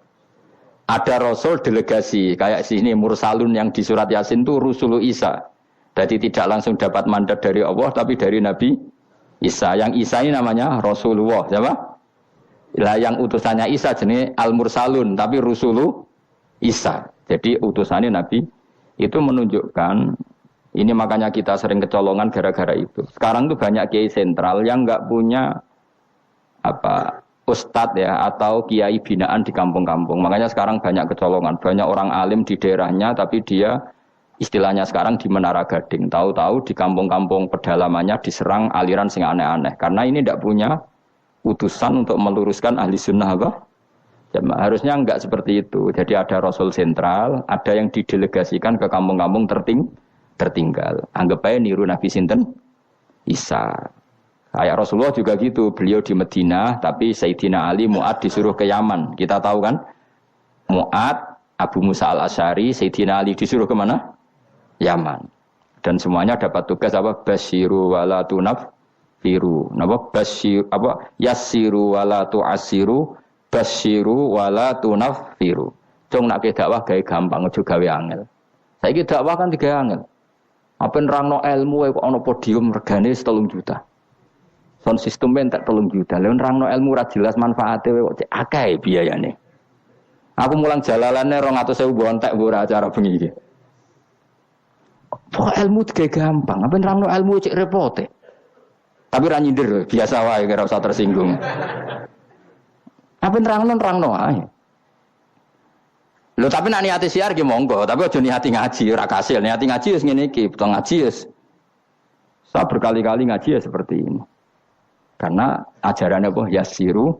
[SPEAKER 1] Ada Rasul delegasi kayak sini Mursalun yang di surat Yasin itu Rusulu Isa. Jadi tidak langsung dapat mandat dari Allah tapi dari Nabi Isa, yang Isa ini namanya Rasulullah, siapa? Lah yang utusannya Isa jenis Al-Mursalun, tapi Rusulu Isa. Jadi utusannya Nabi itu menunjukkan ini makanya kita sering kecolongan gara-gara itu. Sekarang tuh banyak kiai sentral yang enggak punya apa ustadz ya atau kiai binaan di kampung-kampung. Makanya sekarang banyak kecolongan, banyak orang alim di daerahnya tapi dia istilahnya sekarang di Menara Gading, tahu-tahu di kampung-kampung pedalamannya diserang aliran sing aneh-aneh. Karena ini tidak punya utusan untuk meluruskan ahli sunnah apa? Jamaah. Harusnya enggak seperti itu. Jadi ada Rasul sentral, ada yang didelegasikan ke kampung-kampung tertinggal. Anggap aja niru Nabi Sinten Isa. Kayak Rasulullah juga gitu. Beliau di Madinah, tapi Sayyidina Ali Mu'ad disuruh ke Yaman. Kita tahu kan? Mu'ad, Abu Musa al-Asy'ari, Sayyidina Ali disuruh ke mana? Yaman. Dan semuanya dapat tugas apa? Basyiru wala tunaffiru. Napa? Basyir apa? Yassiru wala tu'assiru, basyiru wala tunaffiru. Cung nak dakwah gawe gampang aja gawe angel. Saiki dakwah kan digawe angel. Apa nerangno ilmu kok ana podium regane 3 juta. Sound system entek 3 juta. Lha nerangno ilmu ra jelas manfaate kok cek akeh biayane. Aku mulang jalalane 200.000 bontek ora acara bengi iki. Pokok ilmu juga gampang, apa nerangno ilmu cek repote. Tapi ra nyindir, biasa wae ora usah tersinggung. Apa nerangno ae. Lho tapi nak niati siar ki monggo, tapi aja niati ngaji ora kasil. Niati ngaji wis ngene iki, butuh ngaji wis. Saya berkali-kali ngaji ya seperti ini. Karena ajarannya apa? Yasiru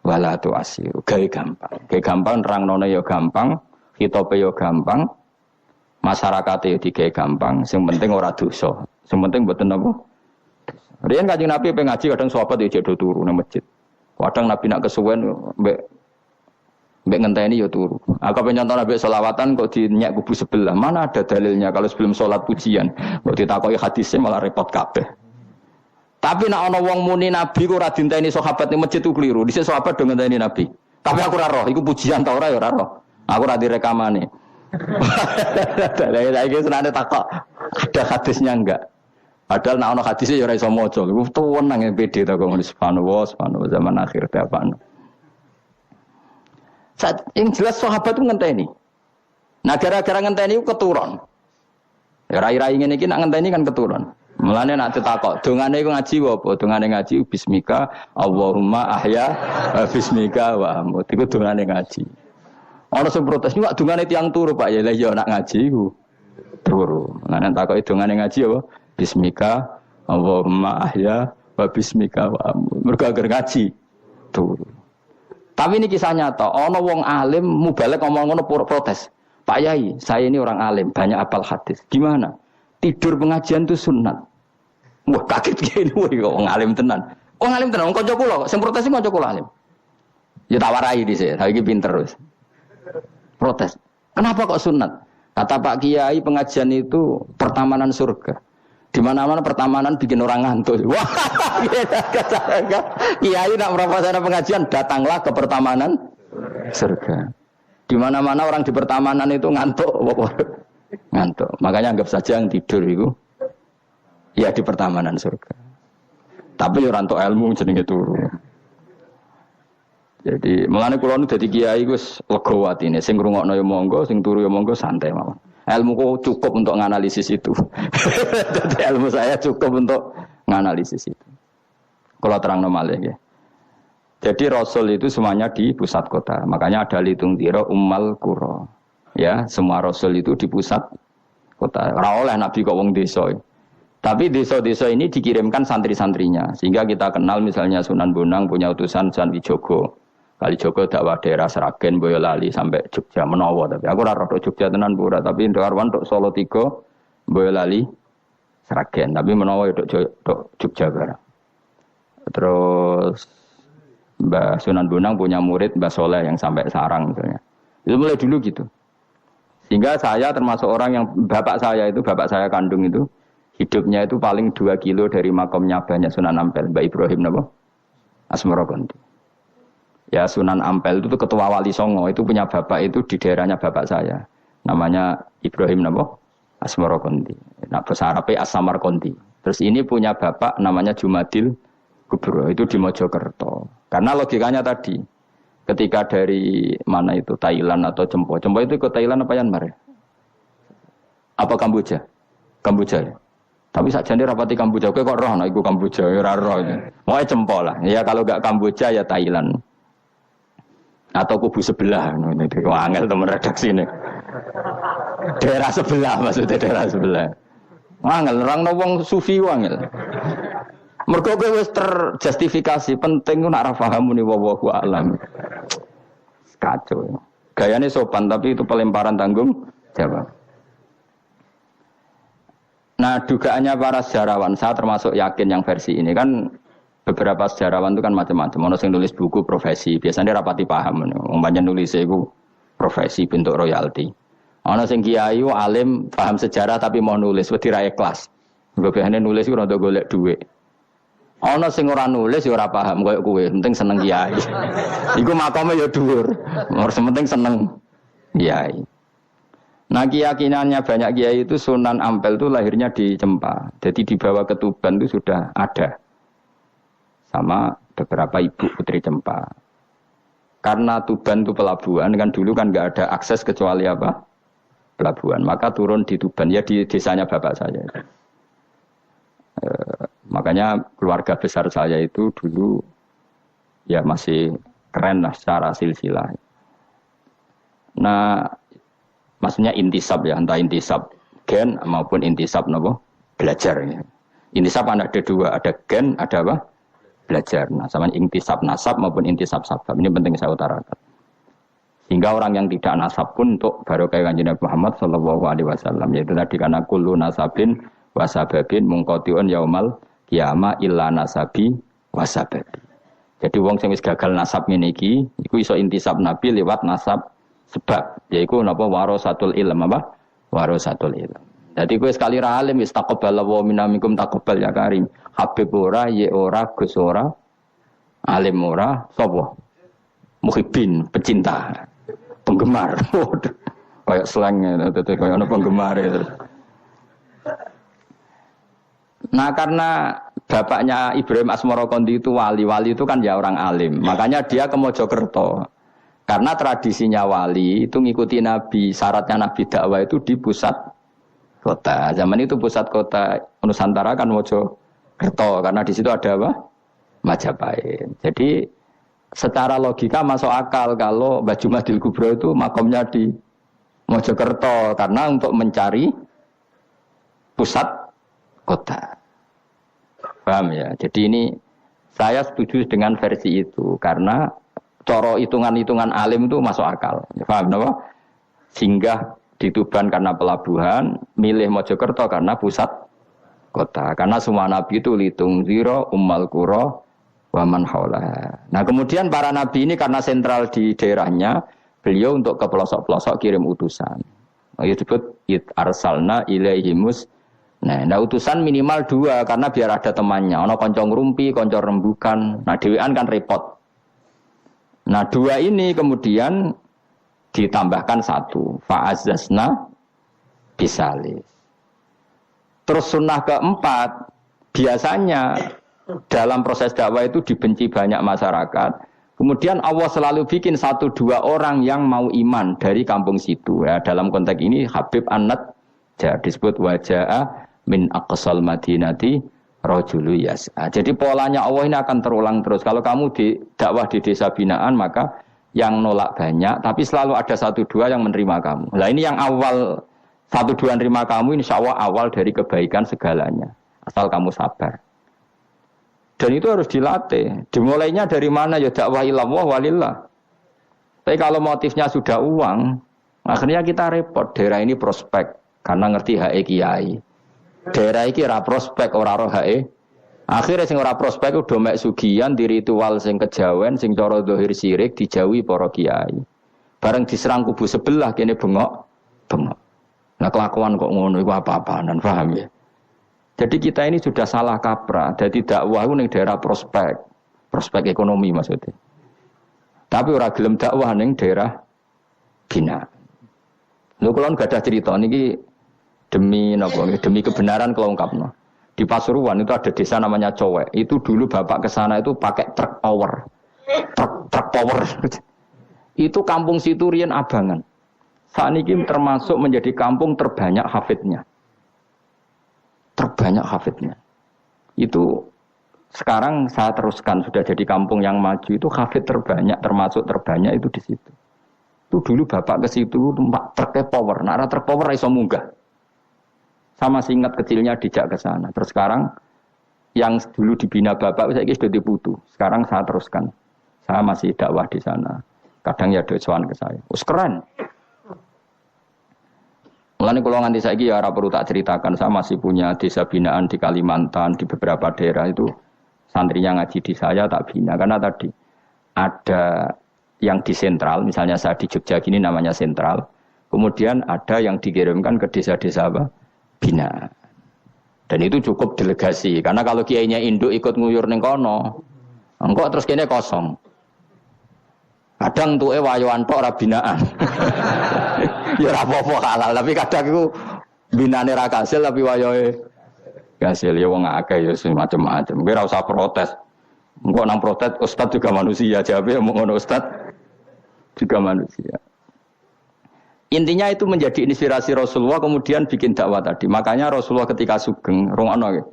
[SPEAKER 1] wala tu'asiru. Gawe gampang. Gawe gampang nerangno ya gampang, khitobe ya gampang, masyarakate ya digawe gampang, sing penting ora dosa. Sing penting mboten apa? Riyen Kanjeng Nabi pengen ngaji kadang sahabat ya jedo turu nang masjid. Kadang Nabi nak kesuwen mbek ngenteni ya turu. Aku pengen contoh Nabi selawatan kok dinyak kubu sebelah. Mana ada dalilnya kalau sebelum sholat pujian. Kok ditakoki hadisnya malah repot kabeh. Tapi nak ana wong muni Nabi kok ora dinteni sahabat ning masjid ku keliru. Dhisik sahabat do ngenteni Nabi. Tapi aku ora roh, iku pujian ta ora ya ora roh. Aku ora direkamane. Lah iki senane takok ada hadisnya enggak? Padahal nak ana hadisnya ya ora iso maca. Iku tuwenang pede ta kok ngono subhanallah zaman akhir ta apa. Saat yang jelas sahabat itu ngenteni. Nah gara-gara ngenteni itu keturun. Ya rai-rai ngene iki nak ngenteni kan keturun. Mulane nak ditakok, dongane iku ngaji apa? Dongane ngaji bismika Allahumma ahya bismika wa amut. Iku dongane ngaji. Ana sing protes niku dongane tiyang turu Pak ya lha ya nak ngaji iku. Turu. Mulane takoki dongane ngaji apa? Bismika Allahumma ahya wa bismika wa amut. Mergo agar ngaji turu. Tapi ini kisah nyata, ono wong alim mubalek ngomong ngono protes. Pak Yai, saya ini orang alim, banyak apal hadis. Gimana? Tidur pengajian itu sunat. Wah kaget gini, wah wong alim tenan. Wong alim tenan, wong kanca kula, sing protes kanca kula alim. Ya tawarai dhisik, saiki pinter wis. Protes. Kenapa kok sunat? Kata Pak Kiai pengajian itu pertamanan surga. Di mana-mana pertamanan bikin orang ngantuk. Wah, Kiai nak merasakan pengajian, datanglah ke pertamanan surga. Di mana-mana orang di pertamanan itu ngantuk, ngantuk. Makanya anggap saja yang tidur itu, ya di pertamanan surga. Tapi orang tok ilmu jenenge turu. Jadi melane kula nu dadi kiai wis lega atine, sing ngrungokno ya monggo, sing turu ya monggo santai mawon. Ilmuku cukup untuk menganalisis itu. Jadi ilmu saya cukup untuk menganalisis itu. Kalau terang malih ya. Jadi Rasul itu semuanya di pusat kota. Makanya ada litung tiro ummal qura. Ya, semua Rasul itu di pusat kota. Ora oleh Nabi kok wong desa. Tapi desa-desa ini dikirimkan santri-santrinya. Sehingga kita kenal misalnya Sunan Bonang punya utusan Sunan Wijogo. Kalijogo dakwah daerah Seragen, Boyolali sampai Jogja menawa tapi aku ora rodo Jogja tenan pura tapi Ndarwan tok Solo 3 Boyolali Seragen tapi menawa tok Jogja barang. Terus Mbah Sunan Bonang punya murid Mbah Soleh yang sampai Sarang misalnya. Itu mulai dulu gitu. Sehingga saya termasuk orang yang bapak saya kandung itu hidupnya itu paling 2 kilo dari makamnya banyak Sunan Ampel Mbah Ibrahim napa? Asmara Konti. Ya Sunan Ampel itu ketua Wali Songo itu punya bapak itu di daerahnya bapak saya. Namanya Ibrahim napa? Asmara Konti. Nah bahasa Arabnya As-Samar Konti. Terus ini punya bapak namanya Jumadil Kubro itu di Mojokerto. Karena logikanya tadi ketika dari mana itu Thailand atau Cempo itu ke Thailand apa Myanmar? Apa Kamboja? Kamboja ya. Tapi sakjane rapati Kamboja kowe kok roh nek iku Kamboja ya ora roh. Moe Cempo lah. Ya kalau enggak Kamboja ya Thailand. Atau kubu sebelah, ini angel teman redaksi ini. Daerah sebelah maksudnya daerah sebelah. Angel, orang wong sufi angel. Mergo kowe wis terjustifikasi, penting ku nak ra paham muni wallahu a'lam. Kacau. Gayane sopan tapi itu pelemparan tanggung jawab. Nah, dugaannya para sejarawan, saya termasuk yakin yang versi ini kan beberapa sejarawan itu kan macam-macam. Ono sing nulis buku profesi, biasanya rapati paham. Umpamanya nulis itu profesi bentuk royalti. Ono sing kiai alim paham sejarah tapi mau nulis wedi ra ikhlas. Biasane nulis iku rada golek dhuwit. Ono sing ora nulis ya ora paham koyo kowe, penting seneng kiai. Iku makome ya dhuwur. Ora penting seneng kiai. Nah keyakinannya banyak kiai itu Sunan Ampel itu lahirnya di Cempa. Jadi dibawa ke Tuban itu sudah ada. Sama beberapa ibu putri Cempa. Karena Tuban itu pelabuhan, kan dulu kan nggak ada akses kecuali apa? Pelabuhan. Maka turun di Tuban, ya di desanya bapak saya. Makanya keluarga besar saya itu dulu ya masih keren lah secara silsilah. Nah, maksudnya intisab ya, entah intisab gen maupun intisab nopo belajar. Ya. Intisab ada dua, ada gen, ada apa? Belajar. Nah, sama intisab nasab maupun intisab sabab. Ini penting saya utarakan. Sehingga orang yang tidak nasab pun untuk barokah Kanjeng Nabi Muhammad sallallahu alaihi wasallam, yaitu tadi karena kullu nasabin wasababin mungqatiun yaumal qiyamah illa nasabi wasababi. Jadi wong sing wis gagal nasab ngene iki iku iso intisab Nabi lewat nasab sebab, yaiku napa warasatul ilm apa? Warasatul ilm. Jadi kowe sekali ra alim wis taqabbalallahu minna minkum taqabbal ya karim. Habib ora, ye ora, Gus ora, alim ora, sapa? Muhibbin, pecinta. Penggemar, kayak slangnya, kayak ono penggemar itu. Nah karena bapaknya Ibrahim Asmorokondi itu wali itu kan ya orang alim, makanya dia ke Mojokerto. Karena tradisinya wali itu ngikuti Nabi, syaratnya Nabi dakwah itu di pusat kota. Zaman itu pusat kota Nusantara kan Mojokerto, karena di situ ada apa? Majapahit. Jadi secara logika masuk akal kalau Mbah Jumadil Kubro itu makomnya di Mojokerto karena untuk mencari pusat kota. Paham ya? Jadi ini saya setuju dengan versi itu karena coro hitungan-hitungan alim itu masuk akal. Paham apa? Singgah di Tuban karena pelabuhan, milih Mojokerto karena pusat kota. Karena semua nabi itu litung ziro ummal qura waman haula. Nah kemudian para nabi ini karena sentral di daerahnya, beliau untuk ke pelosok-pelosok kirim utusan. Itu disebut arsalna ilaihimus. Nah utusan minimal 2 karena biar ada temannya. Ono konco ngrumpi, konco rembukan. Nah dhewean kan repot. Nah 2 ini kemudian ditambahkan 1. Fa'azzazna bisalis. Terus sunnah keempat biasanya dalam proses dakwah itu dibenci banyak masyarakat. Kemudian Allah selalu bikin 1-2 orang yang mau iman dari kampung situ. Ya, dalam konteks ini Habib An-Nat disebut wajah min aqsal madinati rajulu yas'a. Jadi polanya Allah ini akan terulang terus. Kalau kamu di dakwah di desa binaan maka yang nolak banyak, tapi selalu ada 1-2 yang menerima kamu. Nah ini yang awal 1-2 menerima kamu, insya Allah awal dari kebaikan segalanya. Asal kamu sabar. Dan itu harus dilatih. Dimulainya dari mana? Ya dakwah ilallah walillah. Tapi kalau motifnya sudah uang, akhirnya kita repot. Daerah ini prospek karena ngerti HE kiai. Daerah ini ora prospek ora roh HE. Akhirnya sing ora prospek udah mek sugihan di ritual sing kejawen, sing cara zahir sirik dijauhi para kiai. Bareng diserang kubu sebelah kene bengok. Nah kelakuan kok ngono iku apa-apaan, paham ya? Jadi kita ini sudah salah kaprah. Jadi dakwah itu ning daerah prospek ekonomi maksudnya. Tapi ora gelem dakwah ning daerah bina. Lho kula gak ada cerita niki demi napa? Demi kebenaran kula ungkapno. Di Pasuruan itu ada desa namanya Cowek. Itu dulu bapak ke sana itu pakai truk power. Truk power. Itu kampung situ riyen abangan. Saat ini termasuk menjadi kampung terbanyak hafidnya. Itu sekarang saya teruskan sudah jadi kampung yang maju itu hafid terbanyak termasuk terbanyak itu di situ. Itu dulu bapak ke situ truk power, nara truk power iso munggah. Sama ingat kecilnya dijak ke sana. Terus sekarang yang dulu dibina bapak saya sudah diputu. Sekarang saya teruskan. Saya masih dakwah di sana. Kadang ya doawan ke saya. Keren. Mulane kula nganti saiki ya ora perlu tak ceritakan, saya masih punya desa binaan di Kalimantan, di beberapa daerah itu santrinya ngaji di saya tak bina karena tadi ada yang di sentral, misalnya saya di Jogja gini namanya sentral. Kemudian ada yang dikirimkan ke desa-desa apa? Bina. Dan itu cukup delegasi karena kalau kiainya induk ikut nguyur ning kono, engko terus kene kosong. Kadang tuke wayoan tok ora binaan. Ya ora apa-apa halal, tapi kadang iku binane ra kasil tapi wayohe kasil ya wong akeh ya macam-macam. Kowe ora usah protes. Engko nang protes ustaz juga manusia, jawabe ngono ustaz juga manusia. Intinya itu menjadi inspirasi Rasulullah kemudian bikin dakwah tadi. Makanya Rasulullah ketika sugeng rungokno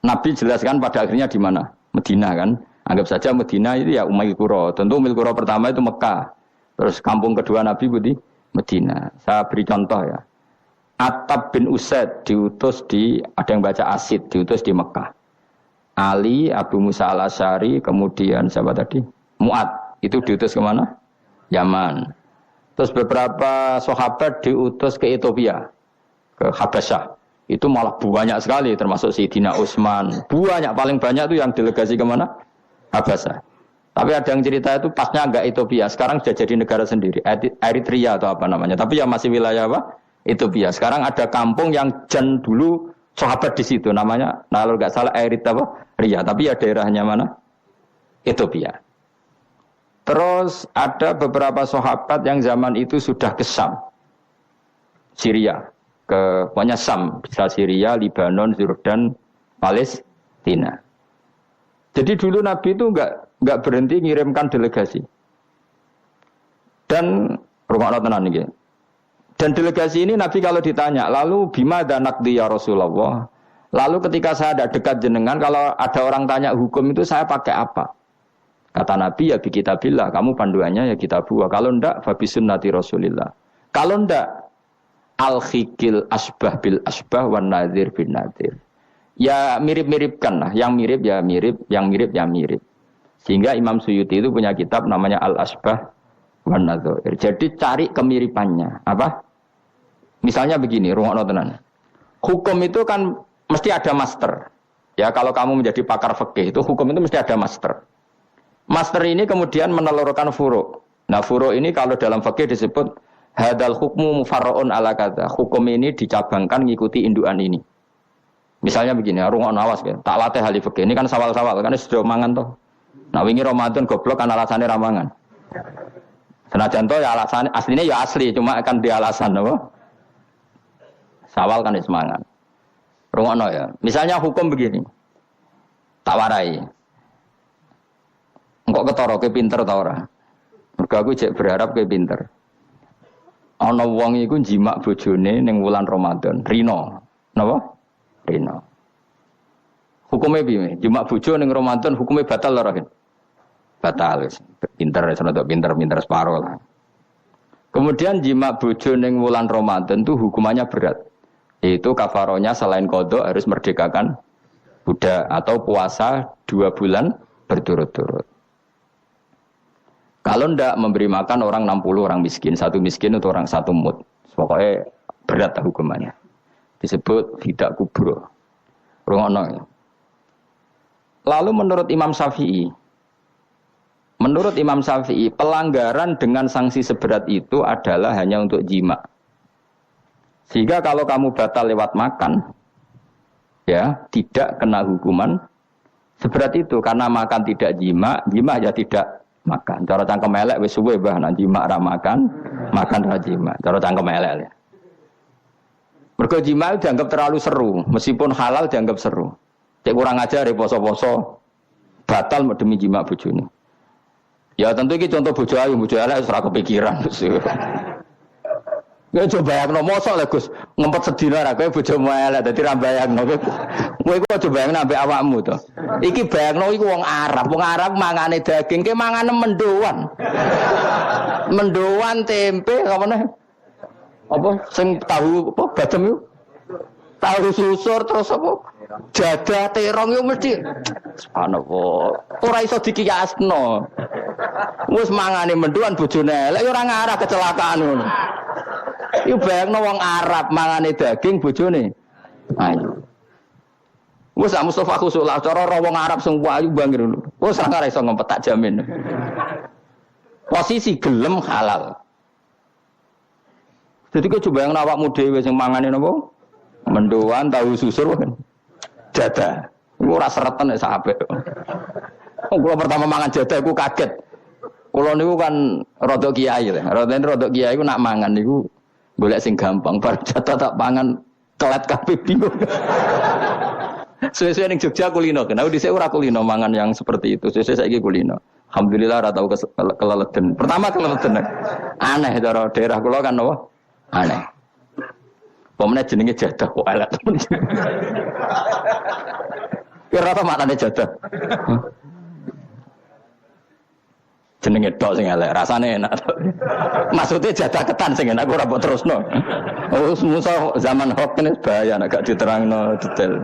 [SPEAKER 1] Nabi jelaskan pada akhirnya di mana? Madinah kan. Anggap saja Medina itu ya Umayyah Qura. Tentu Umayyah Qura pertama itu Mekah. Terus kampung kedua Nabi Budi Medina. Saya beri contoh ya. Attab bin Usaid diutus di, ada yang baca Asid, diutus di Mekah. Ali, Abu Musa al-Asy'ari, kemudian siapa tadi? Mu'ad. Itu diutus kemana? Yaman. Terus beberapa sahabat diutus ke Ethiopia, ke Habasyah. Itu malah banyak sekali, termasuk Sayyidina Utsman. Banyak, paling banyak itu yang delegasi kemana? Habasyah. Tapi ada yang cerita itu pasnya agak Ethiopia. Sekarang sudah jadi negara sendiri, Eritrea atau apa namanya. Tapi ya masih wilayah apa? Ethiopia. Sekarang ada kampung yang jan dulu sahabat di situ, namanya, nah kalau nggak salah Eritrea. Tapi ya daerahnya mana? Ethiopia. Terus ada beberapa sahabat yang zaman itu sudah ke Syam, Syria, ke pokoknya Syam, bisa Syria, Lebanon, Yordan, Palestina. Jadi dulu Nabi itu nggak berhenti ngirimkan delegasi. Dan rumah tenan ini. Dan delegasi ini Nabi kalau ditanya, lalu bima danakdi ya Rasulullah. Lalu ketika saya ada dekat jenengan, kalau ada orang tanya hukum itu saya pakai apa? Kata Nabi ya bi kitabillah, kamu panduannya ya kitabullah. Kalau ndak fa bi sunnati Rasulillah. Kalau ndak al-khikil asbah bil asbah wan nadhir bin nadhir. Ya mirip-miripkan lah, yang mirip ya mirip, yang mirip ya mirip. Sehingga Imam Suyuti itu punya kitab namanya Al-Asbah wan Nadhir. Jadi cari kemiripannya. Apa? Misalnya begini, rungokno tenan. Hukum itu kan mesti ada master. Ya kalau kamu menjadi pakar fikih itu hukum itu mesti ada master. Master ini kemudian menelurkan furu'. Nah furu' ini kalau dalam fikih disebut hadal hukmu mufarra'un ala kadza. Hukum ini dicabangkan ngikuti indukan ini. Misalnya begini, rungokno awas ya. Tak latih ahli fikih. Ini kan sawal-sawal kan sudah mangan toh. Nah wingi Ramadan goblok kan alasane ra mangan. Senajan toh ya alasane aslinya ya asli, cuma akan di alasan apa? Sawal kan semangat. Rungokno ya. Misalnya hukum begini. Tawarai. Engkok ketara ke pinter ta ora? Mergo aku jek berharap ke pinter. Ana wong iku njimak bojone ning wulan Ramadan, rino. Napa? Rino. Hukumnya piye? Njimak bojo ning Ramadan hukumnya batal ora? Batal. Pinter rada pinter separo lah. Kemudian njimak bojo ning wulan Ramadan itu hukumannya berat. Yaitu kafaronya selain qadha harus merdekakan budak atau puasa 2 bulan berturut-turut. Kalau ndak memberi makan orang 60 orang miskin, satu miskin untuk orang satu mud. Pokoknya berat hukumannya. Disebut fidak kubro. Rungono. Lalu menurut Imam Syafi'i, pelanggaran dengan sanksi seberat itu adalah hanya untuk jima. Sehingga kalau kamu batal lewat makan, ya tidak kena hukuman seberat itu. Karena makan tidak jima, jima ya tidak makan. Cara cangkem elek wis suwe bah nanti mak ra makan, makan ra jima. Cara cangkem elek ya. Mergo jima dianggap terlalu seru, meskipun halal dianggap seru. Cek kurang ajar poso-poso batal demi jima bojone. Ya tentu iki contoh bojo ayu, bojo elek wis ora kepikiran. Ya coba bayangno mosok lho Gus, ngempet sedina ra kowe bojomu elek dadi ra bayangno. Kowe iku aja bayangno ambek awakmu to. Iki bayangno iku wong Arab mangane daging, ke mangane mendoan. Mendoan tempe apa meneh? Apa sing tahu apa badem iku? Tahu susur terus apa? Jadah terong yo mesti subhanallah. Ora iso dikiyasno. Wis mangane mendoan bojone elek yo ora ngarah kecelakaan ngono. Iku bayangno wong Arab mangane daging bojone ayu. Wes sak Mustofa khusuk lah cara wong Arab sing ayu bangir ngono. Wes ora iso ngempet tak jamin. Posisi gelem halal. Jadi kok coba yang awakmu dhewe sing mangane napa? Mendoan tahu susur kan. Jadah. Iku ora sereten nek sak apik. Kula pertama mangan jadah iku kaget. Kula niku kan rada kiai lho. Rada kiai iku nak mangan niku golek sing gampang, bar jatah tak pangan kelet kabeh bingung. Suwe-suwe ning Jogja kulino, kenapa dhisik ora kulino mangan yang seperti itu. Suwe-suwe saiki kulino. Alhamdulillah ora tau keleleden. Pertama keleleden. Aneh cara daerah kula kan apa? Aneh. Pomene jenenge jadah kok elek temen. Kira apa maknane jadah? jenenge tok sing elek, rasane enak. Maksudnya jatah ketan sing enak ora mbok terusno. Oh, musuh zaman hoax ini bahaya nek gak diterangno detail.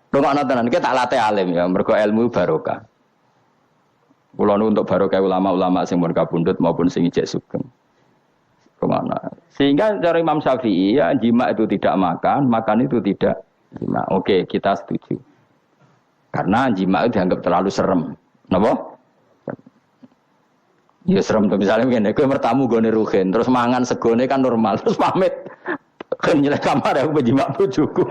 [SPEAKER 1] Rungokno tenan iki tak latih alim ya, mergo ilmu barokah. Kula nu untuk barokah ulama-ulama sing mun kabundut maupun sing ijek sugeng. Rungokno. Sehingga cara Imam Syafi'i ya jima itu tidak makan itu tidak jima. Oke, kita setuju. Karena jima itu dianggap terlalu serem. Napa? Ya serem tuh misalnya begini, gue bertamu gue neruhin, terus mangan segone kan normal, terus pamit, kan nyelek kamar aku berjimak bujuku,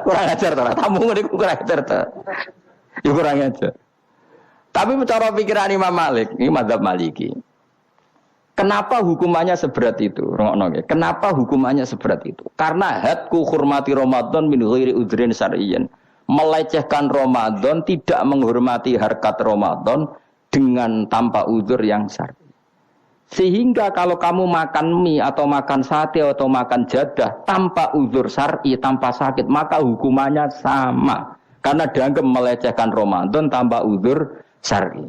[SPEAKER 1] kurang ajar tuh, tamu gue kurang ajar tuh, ya kurang ajar. Tapi cara pikiran Imam Malik, ini mazhab Maliki. Kenapa hukumannya seberat itu? Kenapa hukumannya seberat itu? Karena hadku hormati Ramadan min ghairi udhrin syar'iyyin. Melecehkan Ramadan, tidak menghormati harkat Ramadan dengan tanpa uzur yang syar'i. Sehingga kalau kamu makan mie atau makan sate atau makan jadah tanpa uzur syar'i, tanpa sakit, maka hukumannya sama. Karena dianggap melecehkan Ramadan tanpa uzur syar'i.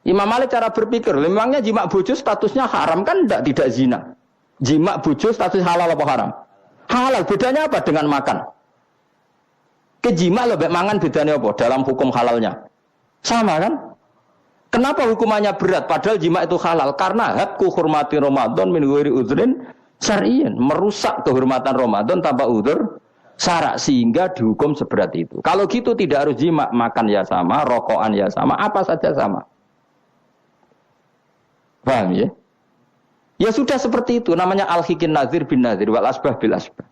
[SPEAKER 1] Imam Malik cara berpikir, memangnya jima bojo statusnya haram kan tidak zina. Jima bojo status halal apa haram? Halal, bedanya apa dengan makan? Kejima lebih mangan bedanya apa dalam hukum halalnya? Sama kan? Kenapa hukumannya berat padahal jima itu halal? Karena hadku hormati Ramadan min ghairi udhrin syar'iyyin, merusak kehormatan Ramadan tanpa uzur syarak sehingga dihukum seberat itu. Kalau gitu tidak harus jima, makan ya sama, rokokan ya sama, apa saja sama. Paham ya? Ya sudah seperti itu, namanya al-hikin nazir bin nazir wal asbah bil asbah.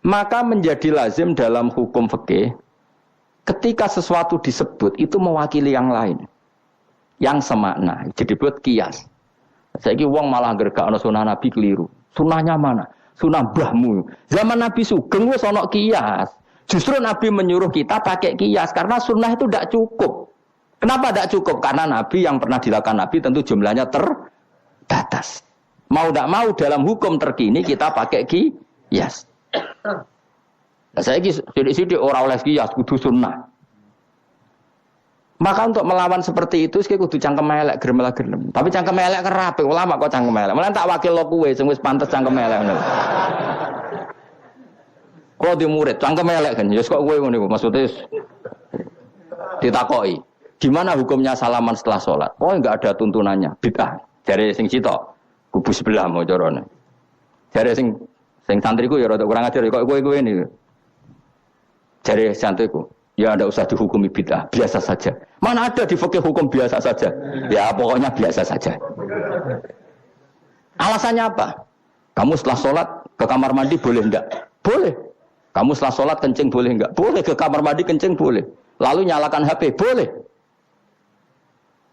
[SPEAKER 1] Maka menjadi lazim dalam hukum fikih ketika sesuatu disebut itu mewakili yang lain, yang semakna. Jadi buat kias. Saiki wong malah gergakno sunah Nabi keliru. Sunahnya mana? Sunah mbahmu. Zaman Nabi Sugeng wis ana kias. Justru Nabi menyuruh kita pakai kias karena sunnah itu tidak cukup. Kenapa tidak cukup? Karena Nabi yang pernah dilakukan Nabi tentu jumlahnya terbatas. Mau tidak mau dalam hukum terkini kita pakai kias. Nah, saya sidik-sidik orang oleh kias kudu sunnah. Maka untuk melawan seperti itu saya kudu cangkem elek gerem. Tapi cangkem elek kerape ulama kok cangkem elek. Malah tak wakil lo kowe sing wis pantes cangkem elek ngono. Kok di murid cangkem elek kan ya kok kowe ngono iku maksudnya ditakoki. Gimana hukumnya salaman setelah sholat? Oh enggak ada tuntunannya, bid'ah. Dari sing sitok kubu sebelah mau corone. Dari sing santriku ya rada kurang ajar kok kowe ini. Dari santriku, ya ndak usah dihukumi bid'ah, biasa saja. Mana ada di fikih hukum biasa saja? Ya pokoknya biasa saja. Alasannya apa? Kamu setelah sholat ke kamar mandi boleh enggak? Boleh. Kamu setelah sholat kencing boleh enggak? Boleh. Ke kamar mandi kencing boleh. Lalu nyalakan HP boleh.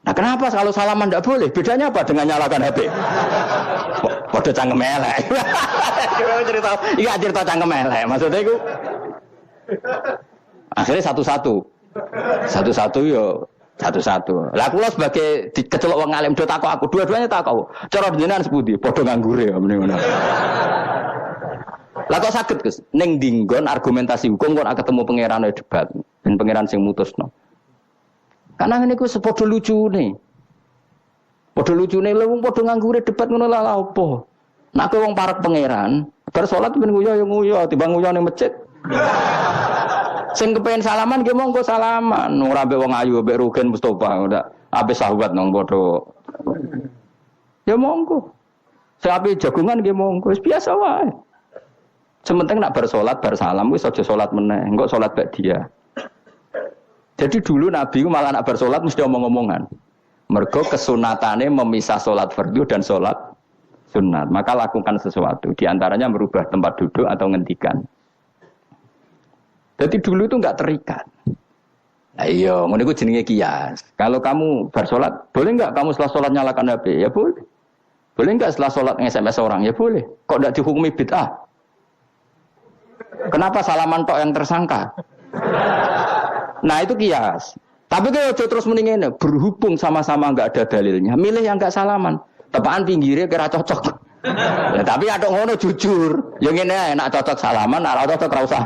[SPEAKER 1] Nah kenapa kalau salaman tidak boleh? Bedanya apa dengan nyalakan HP? Waduh cangkem elek. Cerita cangkem elek. Maksudnya itu akhirnya satu-satu yo satu-satu. Lah kula sebagai kecelok wong alim do takok aku, dua-duanya takok. Cara jenengan sepundi? Padha nganggure ya mrene. Lah kok saged Gus? Ning dinggon argumentasi hukum kok ketemu pangeran debat ben pangeran sing mutusno. Karena ini ku sepodo lucu nih. Podo lucu nih, lewung podo nganggure debat ngono lah apa. Nak wong parek pangeran, bar salat ben nguyo, timbang nguyo ning masjid. Sing kepengin salaman nggih monggo salaman. Ora mbek wong ayu mbek Rugen Mustofa ndak ape sahabat nang podo. Ya monggo. Sing ape jagungan nggih monggo, wis biasa wae. Sementing nak bar salat bar salam wis aja salat meneh, engko salat bak dia. Jadi dulu Nabi malah nak bersolat mesti omong-omongan. Mergo kesunatane memisah solat fardu dan solat sunat. Maka lakukan sesuatu. Di antaranya merubah tempat duduk atau ngendikan. Jadi dulu itu enggak terikat. Nah iya, ngono iku jenenge kias. Kalau kamu bersolat, boleh enggak kamu setelah solat nyalakan HP? Ya boleh. Boleh enggak setelah solat nge-SMS orang? Ya boleh. Kok enggak dihukumi bid'ah? Kenapa salaman tok yang tersangka? Nah itu kias. Tapi kalau terus mendingin berhubung sama-sama enggak ada dalilnya, milih yang enggak salaman. Tepaan pinggirnya kira cocok. Nah, tapi ada ngono jujur. Yang ini enak cocok salaman, ora cocok ora usah.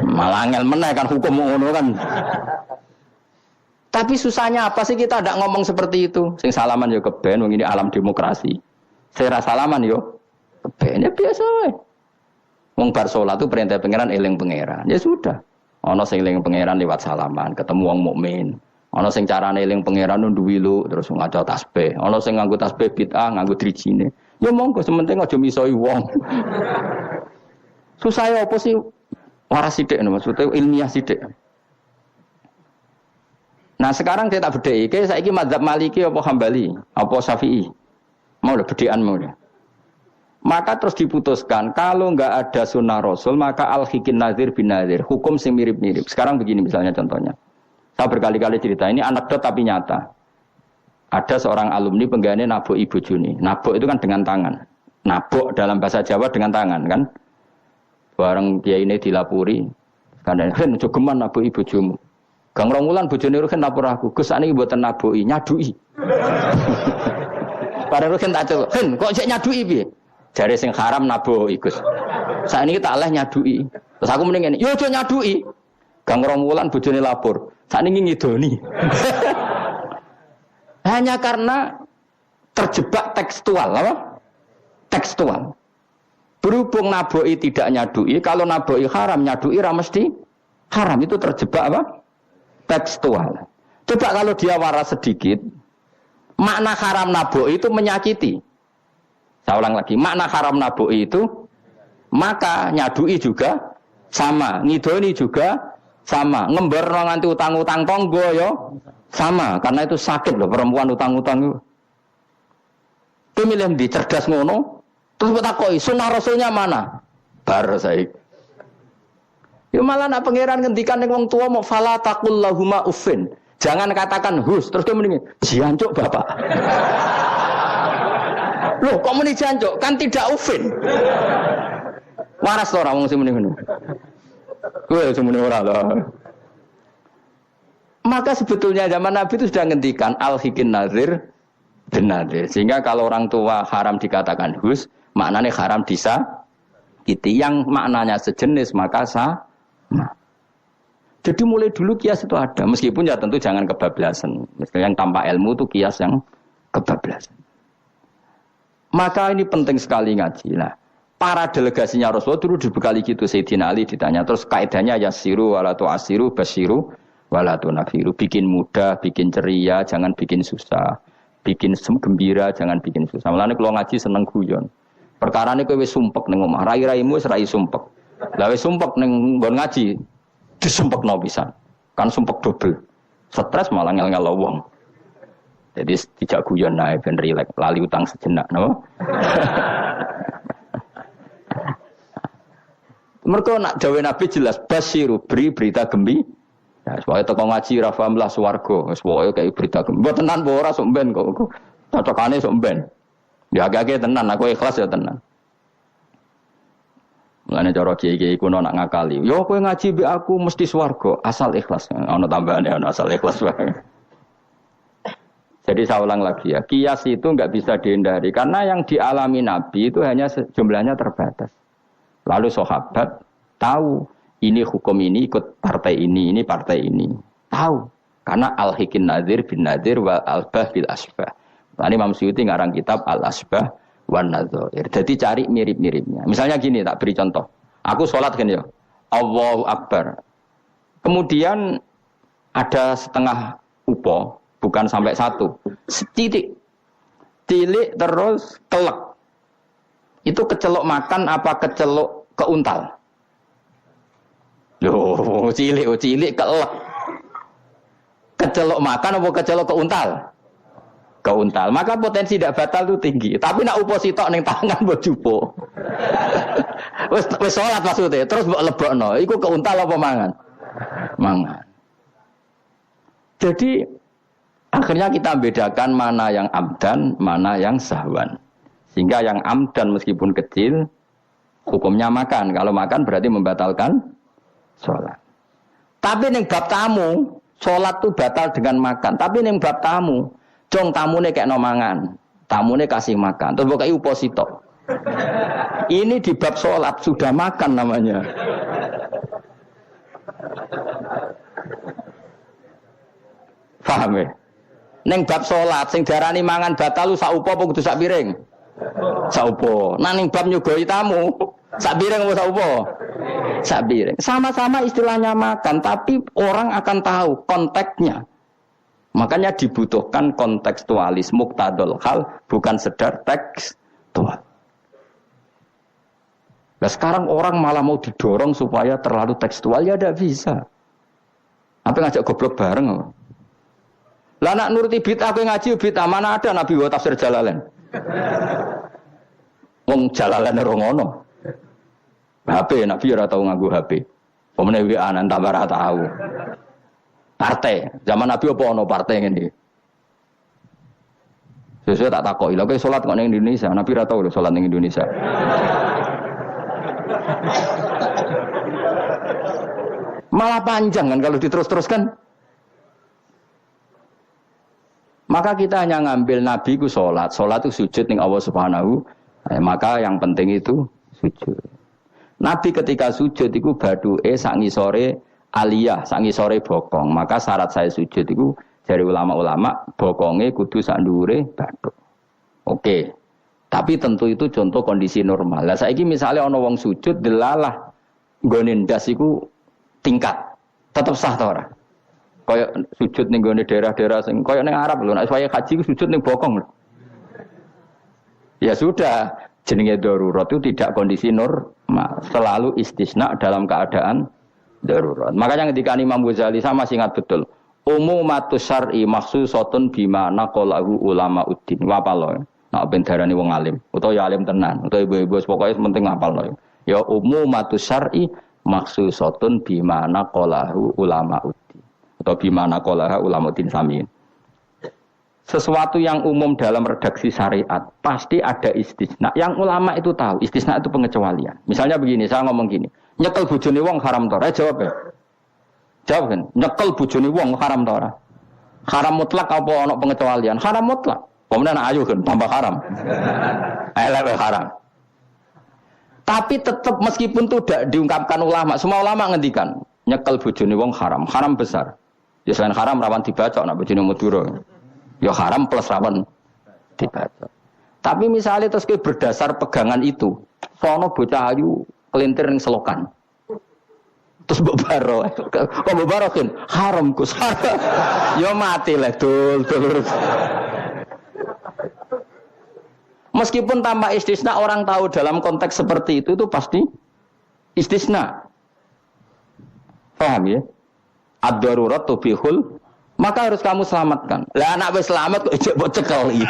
[SPEAKER 1] Malah angel meneh kan hukum ngono kan. Tapi susahnya apa sih kita tidak ngomong seperti itu? Sing salaman yo keben, wong ini alam demokrasi. Saya salaman yo keben ya biasa wae. Wong bar salat itu perintah pangeran eling pangeran. Ya sudah. Ana sing eling pangeran lewat salaman, ketemu wong mukmin. Ana sing carane eling pangeran nundu wilu terus ngaca tasbih. Ana sing nganggo tasbih bid'ah, nganggo drijine. Ya monggo sementing aja misoi wong. Susah apa sih? Waras sithik maksudnya ilmiah sithik. Nah sekarang kita tak bedai, kayak saya ini mazhab Maliki apa Hambali, apa Syafi'i, mau lah bedean mau lah. Maka terus diputuskan kalau nggak ada sunnah Rasul maka al-hikin nazir bin nazir, hukum sing mirip-mirip. Sekarang begini misalnya contohnya, saya berkali-kali cerita ini anekdot tapi nyata. Ada seorang alumni penggawe nabok ibu Juni, nabok itu kan dengan tangan, nabok dalam bahasa Jawa dengan tangan kan. Bareng dia ini dilapuri, karena kan jogeman nabok ibu Jumu. Gang Rongulan bojone Ruhin lapor aku, Gus sakniki mboten naboki, nyadui. Bareng Ruhin tak celuk, "Hen, kok cek nyadui piye?" Jare sing haram naboki, Gus. Sakniki tak oleh nyadui. Terus aku mending ngene, "Yo aja nyadui." Gang Rongulan bojone lapor, sakniki ngidoni. Hanya karena terjebak tekstual, apa? Tekstual. Berhubung naboki tidak nyadui, kalau naboki haram, nyadui ra mesti haram, itu terjebak apa? Tekstual. Coba kalau dia waras sedikit, makna haram naboi itu menyakiti. Saya ulang lagi, makna haram naboi itu maka nyadui juga sama, ngidoni juga sama, ngember nganti utang-utang tonggo yo sama, karena itu sakit loh perempuan utang-utang itu. Itu milih di cerdas ngono, terus bertakoi sunnah rasulnya mana? Bar saya. Ya malah nak pangeran ngendikan ning wong tua mau fala taqul lahuma uffin. Jangan katakan hus, terus dia mendingin jancuk bapak. Loh, kok muni jancuk? Kan tidak uffin. Waras ora wong sing muni ngono. Kowe sing muni ora lho. Maka sebetulnya zaman Nabi itu sudah ngendikan al-hikin nazir bin nazir. Sehingga kalau orang tua haram dikatakan hus, maknanya haram disakiti. Yang maknanya sejenis maka sah. Nah, jadi mulai dulu kias itu ada, meskipun ya tentu jangan kebablasan. Misalnya yang tanpa ilmu itu kias yang kebablasan. Maka ini penting sekali ngaji. Nah, para delegasinya Rasulullah dulu dibekali gitu. Sayyidina Ali ditanya, terus kaidahnya yasiru walatu asiru basiru walatu nafiru. Bikin mudah, bikin ceria, jangan bikin susah. Bikin gembira, jangan bikin susah. Mulane kalau ngaji seneng guyon. Perkara ini kowe wis sumpek ning omah, rai-raimu wis rai sumpek. Lah wis sumpek ning nggon ngaji disumpekno pisan. Kan sumpek dobel. Stres malah ngel-ngel wong. Jadi tidak guyon nae ben rileks, lali utang sejenak, no. Mergo nak dawuh Nabi jelas basiru beri berita gembira. Ya supaya teko ngaji ra paham lah swarga. Wis pokoke kayak berita gembira. Mbok tenan apa ora sok ben kok. Cocokane sok ben. Ya agak-agak tenan, aku ikhlas ya tenan. Mulane cara kiai-kiai kuno nak ngakali. Yo kowe ngaji mbek aku mesti swarga, asal ikhlas. Ana tambahane ana asal ikhlas wae. Jadi saya ulang lagi ya, kias itu enggak bisa dihindari karena yang dialami Nabi itu hanya jumlahnya terbatas. Lalu sahabat tahu ini hukum ini ikut partai ini partai ini. Tahu karena al-hikin nazir bin nazir wa al-bah bil asbah. Tadi Imam Suyuti ngarang kitab al-asbah wan nadzair. Jadi cari mirip-miripnya. Misalnya gini, tak beri contoh. Aku sholat kan ya. Allahu Akbar. Kemudian ada setengah upo, bukan sampai satu. Setitik. Tilik terus kelek. Itu kecelok makan apa kecelok keuntal? Loh, cilik kelek. Kecelok makan apa kecelok keuntal? Keuntal, maka potensi tidak batal itu tinggi. Tapi nak upo sitok ning tangan mbok jupo. Wis salat maksudnya, terus mbok lebokno, iku keuntal apa mangan? Mangan. Jadi akhirnya kita bedakan mana yang amdan, mana yang sahwan. Sehingga yang amdan meskipun kecil hukumnya makan. Kalau makan berarti membatalkan salat. Tapi ning bab tamu, salat itu batal dengan makan. Tapi ning bab tamu Jong tamune kayak nomangan, tamune kasih makan, terus bukai uposito. Ini di bab sholat sudah makan namanya. Paham ya? Ning bab salat sing diarani mangan batal sak upo apa kudu sak piring? Sak upo. Nah ning bab nyugoi tamu, sak piring apa sak upo? Sak piring. Sama-sama istilahnya makan, tapi orang akan tahu konteksnya. Makanya dibutuhkan kontekstualis muqtadul hal, bukan sekedar tekstual. Nah sekarang orang malah mau didorong supaya terlalu tekstual, ya tidak bisa. Apa ngajak goblok bareng? Lah nak nuruti bid'ah kowe ngaji bid'ah, mana ada Nabi wa tafsir Jalalain. Wong Jalalain ora ngono. HP Nabi ora tau nganggo HP. Pemene WA nang tambah ora tau. Partai, zaman Nabi apa ono partai ngene iki. Sesuai tak takoki, lha kowe salat kok ning Indonesia, Nabi ora tau lho salat ning Indonesia. Malah panjang kan kalau diterus-teruskan. Maka kita hanya ngambil Nabi ku sholat itu sujud ning Allah Subhanahu. Maka yang penting itu sujud. Nabi ketika sujud itu baduke sak ngisore aliyah, sak ngisore bokong. Maka syarat saya sujud itu dari ulama-ulama bokonge kudu sak ndhuure bathuk. Oke. Tapi tentu itu contoh kondisi normal. Lah saiki misale ana wong sujud delalah nggone ndas iku tingkat. Tetep sah ta ora? Kaya sujud ning gone daerah-daerah sing kaya ning Arab lho, nek saya haji ku sujud ning bokong lho. Ya sudah, jenenge darurat itu tidak kondisi normal, selalu istisna dalam keadaan darurat. Makanya ketika Imam Ghazali sama ingat betul, umumatus syar'i makhsusatun bima naqalahu ulama uddin. Wapal lho. Nek ben darani wong alim, utawa ya alim tenan, utawa ibu-ibu pokoke penting ngapal lho. Ya umumatus syar'i makhsusatun bima naqalahu ulama uddin. Atau bimana kolaha ulamatin samin. Sesuatu yang umum dalam redaksi syariat pasti ada istisna. Yang ulama itu tahu, istisna itu pengecualian. Misalnya begini, saya ngomong gini, nyekel bojone wong haram ta ora? Jawab ya. Jawab kan, nyekel bojone wong haram ta ora? Haram mutlak apa ana pengecualian? Haram mutlak. Pemenang ayu kan tambah haram. Elek haram. Tapi tetap meskipun itu tidak diungkapkan ulama, semua ulama ngendikan nyekel bojone wong haram, haram besar. Ya selain haram rawan dibaca nak bojone Madura. Ya haram plus rawan dibaca. Tapi misalnya terus berdasar pegangan itu, sono bocah ayu kelintir ning selokan. Terus mbok baro. Kok mbok baro kan haram Gus. Ya mati lah dul. Meskipun tanpa istisna orang tahu dalam konteks seperti itu pasti istisna. Paham ya? Ad-darurat tubihul, maka harus kamu selamatkan. Lah anak wis selamat kok ijek mbok cekel iki.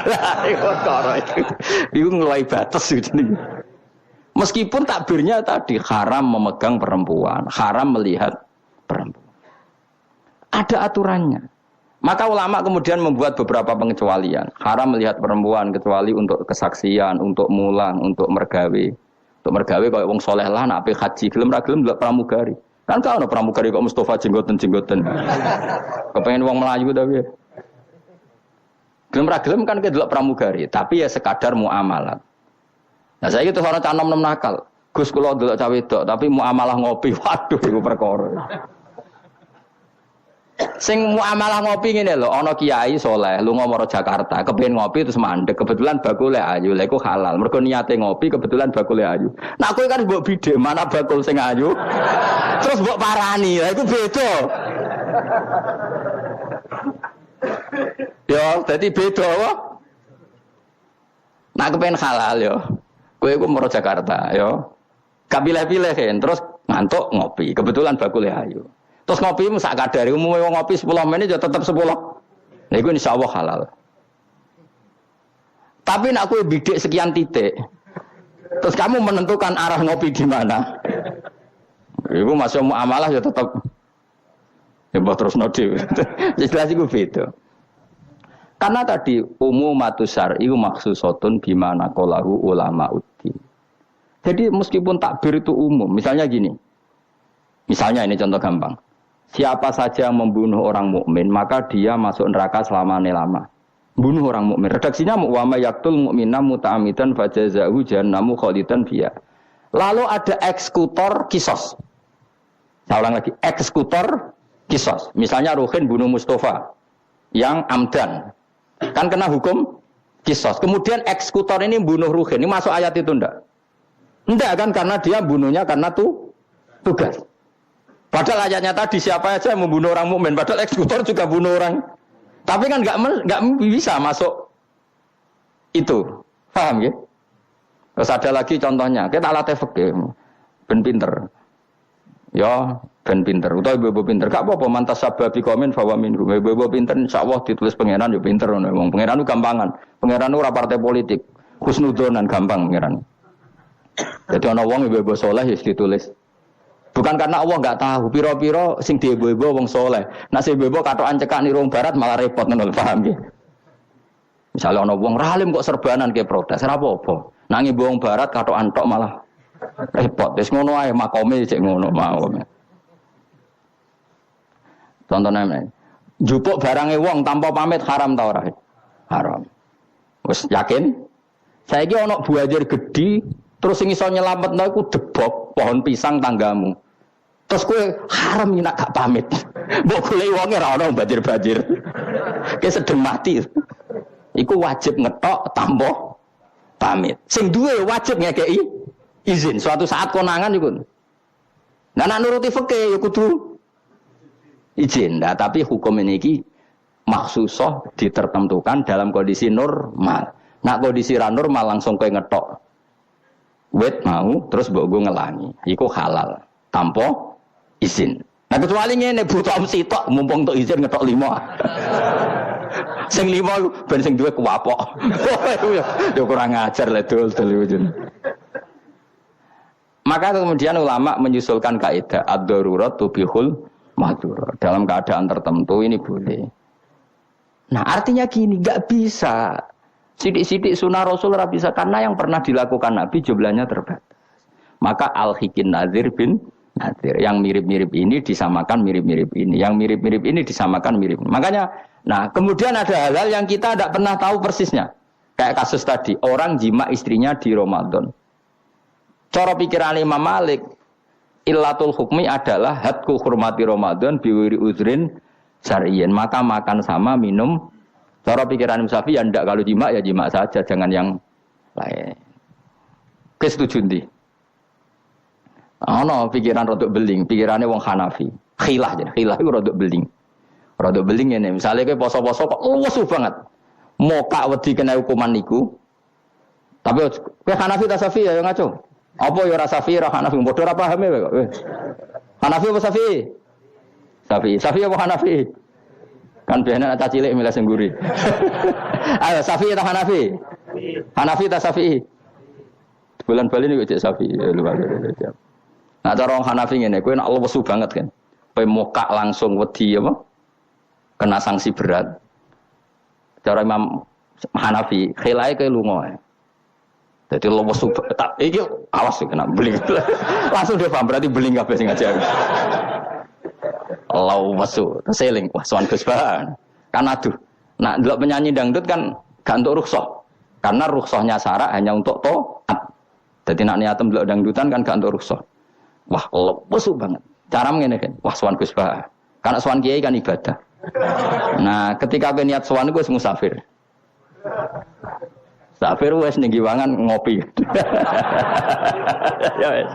[SPEAKER 1] Iku ngeluai batas gitu. Meskipun takbirnya tadi haram memegang perempuan, haram melihat perempuan. Ada aturannya. Maka ulama kemudian membuat beberapa pengecualian. Haram melihat perempuan kecuali untuk kesaksian, untuk mulang, untuk mergawe. Untuk mergawe kaya wong saleh lah nek ape haji, gelem ra gelem ndelok pramugari. Kan kau ada pramugari kok Mustafa jenggoten. Kepengen wong Melayu tapi. Gelem kan kedelok pramugari, tapi ya sekadar muamalah. Nah saya itu orang cah nom nakal. Gus kula delok cah wedok, tapi muamalah ngopi. Waduh iku perkara. Sing muamalah ngopi ngene lho, ana kiai saleh lunga maro Jakarta, kepengin ngopi terus mandek, kebetulan bakule ayu, lha iku halal. Mergo niate ngopi kebetulan bakule ayu. Nah kowe kan mbok bidhe mana bakul sing ayu. Terus mbok parani, lha iku beda. Yo, dadi beda wae. Nah kepengin halal yo. Kowe iku maro Jakarta yo. Gak pilih-pilih kan, terus ngantuk ngopi, kebetulan bakule ayu. Terus ngopi sak kadare umume wong ngopi 10 menit ya tetep 10. Lha iku insyaallah halal. Tapi nek kowe bidik sekian titik. Terus kamu menentukan arah ngopi di mana? Iku masuk muamalah ya tetep ya terus nodi. Jelas iku beda. Karena tadi umumatus syar'i maksusatun bimana qalahu ulama uddin. Jadi meskipun takbir itu umum, misalnya gini. Misalnya ini contoh gampang. Siapa saja yang membunuh orang mukmin maka dia masuk neraka selama-lama. Bunuh orang mukmin. Redaksinya wa may yaqtul mu'mina muta'ammidan fajazahu jahannamu khalidan fiha. Lalu ada eksekutor kisos. Saya ulang lagi, eksekutor kisos. Misalnya Ruhin bunuh Mustafa. yang amdan. Kan kena hukum kisos. Kemudian eksekutor ini bunuh Ruhin. Ini masuk ayat itu enggak? Enggak kan, karena dia bunuhnya karena tugas. Padahal ayatnya tadi siapa aja yang membunuh orang mukmin. Padahal eksekutor juga bunuh orang. Tapi kan enggak bisa masuk itu. Paham ya? Terus ada lagi contohnya. Kita alat fikih. Ben pinter. Ya, ben pinter. Utawa ibu pinter. Gak apa-apa mantas sababi komen bahwa minhu. Ibu pinter insyaallah ditulis pangeran yo pinter ngono. Wong pangeran ku gampangan. Pangeran ora partai politik. Husnudonan gampang pangeran. Jadi ana wong ibu saleh ya ditulis. Bukan karena Allah enggak tahu. Piro-piro sing diibu-ibu wong saleh. Nek sing ibu katokan cekak niru wong barat malah repot ngono, paham nggih. Misalnya ana wong ralim kok serbanan ke protes, ora apa-apa. Nang ibu wong barat katokan tok malah repot. Wis ngono ae makome cek ngono mau. Contohnya meneh. Njupuk barange wong tanpa pamit haram ta ora? Haram. Wis yakin? Saiki ana buajar gedhi terus sing iso nyelametno iku debok pohon pisang tanggamu. Terus kowe haram nek gak pamit. Mbok goleki wonge ora ana banjir-banjir. Ki sedeng mati. Iku wajib ngetok tanpa pamit. Sing duwe wajib ngekeki izin. Suatu saat konangan iku. Nah nek nuruti fikih ya kudu izin. Nah, tapi hukum ini maksusah ditertentukan dalam kondisi normal. Nak kondisi ra normal langsung kowe ngetok. Wet mau terus mbok go ngelangi. Iku halal tanpa izin. Nah kecuali ngene butuh sitok mumpung untuk izin ngetok 5. Sing 5 ben sing duwe kuwapok. Yo kurang ajar le dol-dol iki. Maka kemudian ulama menyusulkan kaidah ad-darurat tubihul madzurat. Dalam keadaan tertentu ini boleh. Nah, artinya gini, enggak bisa. Sidik-sidik sunnah Rasul ora bisa karena yang pernah dilakukan Nabi jumlahnya terbatas. Maka al-hikin nazir bin nazir. Yang mirip-mirip ini disamakan mirip-mirip ini. Yang mirip-mirip ini disamakan mirip. Makanya, nah kemudian ada hal-hal yang kita tidak pernah tahu persisnya. Kayak kasus tadi, orang jima istrinya di Ramadan. Cara pikiran Imam Malik, illatul hukmi adalah hadku hurmati Ramadan biwiri uzrin syar'iyyin. Maka makan sama minum. Cara pikiran Imam Syafi'i ya ndak, kalau jima ya jima saja, jangan yang lain. Kesetuju ndi? Ana pikiran rodok beling, pikirane wong Hanafi. Khilah jadi, khilah iku rodok beling. Rodok beling ngene, misale kowe poso-poso kok luwes banget. Mokak wedi kena hukuman niku. Tapi kowe Hanafi ta Syafi'i ya ngaco. Apa ya ora Syafi'i ora Hanafi, padha ora pahame kok. Hanafi apa Syafi'i? Syafi'i. Syafi'i apa Hanafi? Kan biasanya anak cilik milih sengguri. Ayo Syafi'i atau Hanafi? Hanafi atau Syafi'i? Bulan Bali ini cek Syafi'i. Nah cara orang Hanafi ini, kowe nak lesu banget kan. Kowe mokak langsung wedi apa? Kena sanksi berat. Cara Imam Hanafi, khilai kowe lunga. Jadi lesu tak iki awas kena beling. Langsung dia paham berarti beling kabeh sing ngajar. Allah wasu, seling, wah soan Gus Bahan. Kan aduh, nah delok penyanyi dangdut kan gak untuk rukhsah. Karena rukhsahnya syarak hanya untuk taat. Jadi nak niatem delok dangdutan kan gak untuk rukhsah. Wah, Allah wasu banget. Cara ngene kan, wah soan Gus Bahan. Karena soan kiai kan ibadah. Nah, ketika kowe niat soan iku wis musafir. Musafir wis ning giwangan ngopi. Ya wis.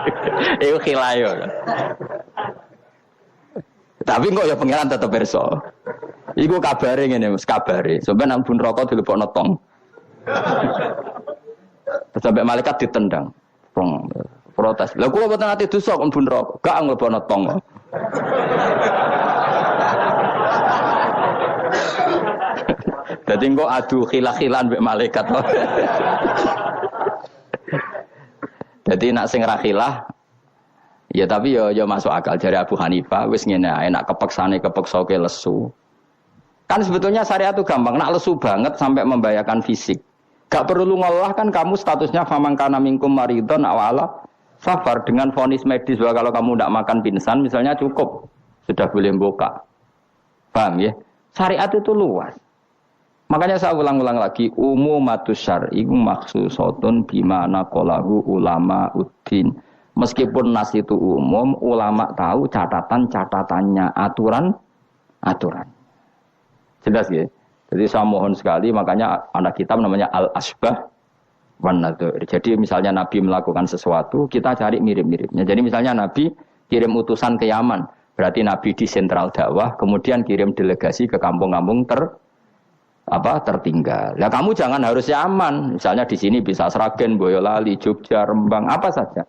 [SPEAKER 1] Iku khilayo. Tapi kok ya pengiran tetep perso. Iku kabare ngene Mas, kabare. Sampeyan ampun rokok dilebokno tong. Sampai malaikat ditendang. Protes. Lah kula mboten ati dosa kok ampun rokok. Gak nglebokno tong. Dadi kok adu khilaf-khilan mbek malaikat. Dadi nak sing ra khilaf ya tapi ya masuk akal dari Abu Hanifah wis ngene ae nak kepeksane kepeksa ke lesu. Kan sebetulnya syariat itu gampang, nak lesu banget sampai membahayakan fisik. Gak perlu ngolah kan kamu statusnya famangkana minkum maridon awala safar dengan vonis medis bahwa kalau kamu tidak makan pingsan misalnya cukup sudah boleh buka. Paham ya? Syariat itu luas. Makanya saya ulang-ulang lagi umumatus syar'i maksusatun bimana qalahu ulama uddin. Meskipun nas itu umum, ulama tahu catatan-catatannya, aturan. Jelas ya. Jadi saya mohon sekali, makanya anak kitab namanya Al-Asbah wan Nadhair. Jadi misalnya Nabi melakukan sesuatu, kita cari mirip-miripnya. Jadi misalnya Nabi kirim utusan ke Yaman, berarti Nabi di sentral dakwah, kemudian kirim delegasi ke kampung-kampung tertinggal. Nah kamu jangan harus Yaman, misalnya di sini bisa Sragen, Boyolali, Jogja, Rembang, apa saja.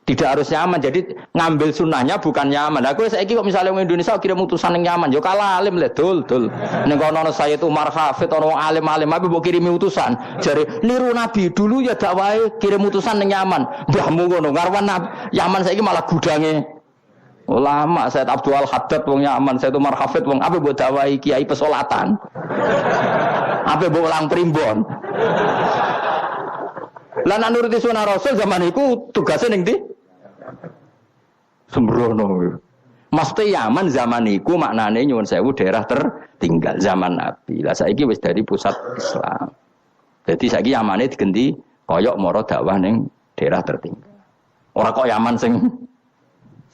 [SPEAKER 1] Tidak harus Yaman, jadi ngambil sunnahnya bukan Yaman. Aku saiki kok misalnya orang Indonesia kirim utusan yang Yaman, yo kalah alim le dul. Ning kono saya itu Umar Hafid orang alim-alim, tapi mbok kirimi utusan. Jare niru Nabi dulu ya dakwahe kirim utusan yang Yaman. Mbahmu ngono, karwan Yaman saiki malah gudange ulama. Saya Abdul Haddad wong Yaman, saya Umar Hafid wong apa mbok dakwahi kiai pesolatan. Apa mbok ulang primbon. Lah nek nuruti sunah Rasul zaman iku tugasnya ning ndi? Sembrono. Mesti Yaman zaman iku maknane nyuwun sewu daerah tertinggal zaman Nabi. Lah saiki wis dari pusat Islam. Jadi saiki Yamane digenti koyok moro dakwah ning daerah tertinggal. Ora kok Yaman sing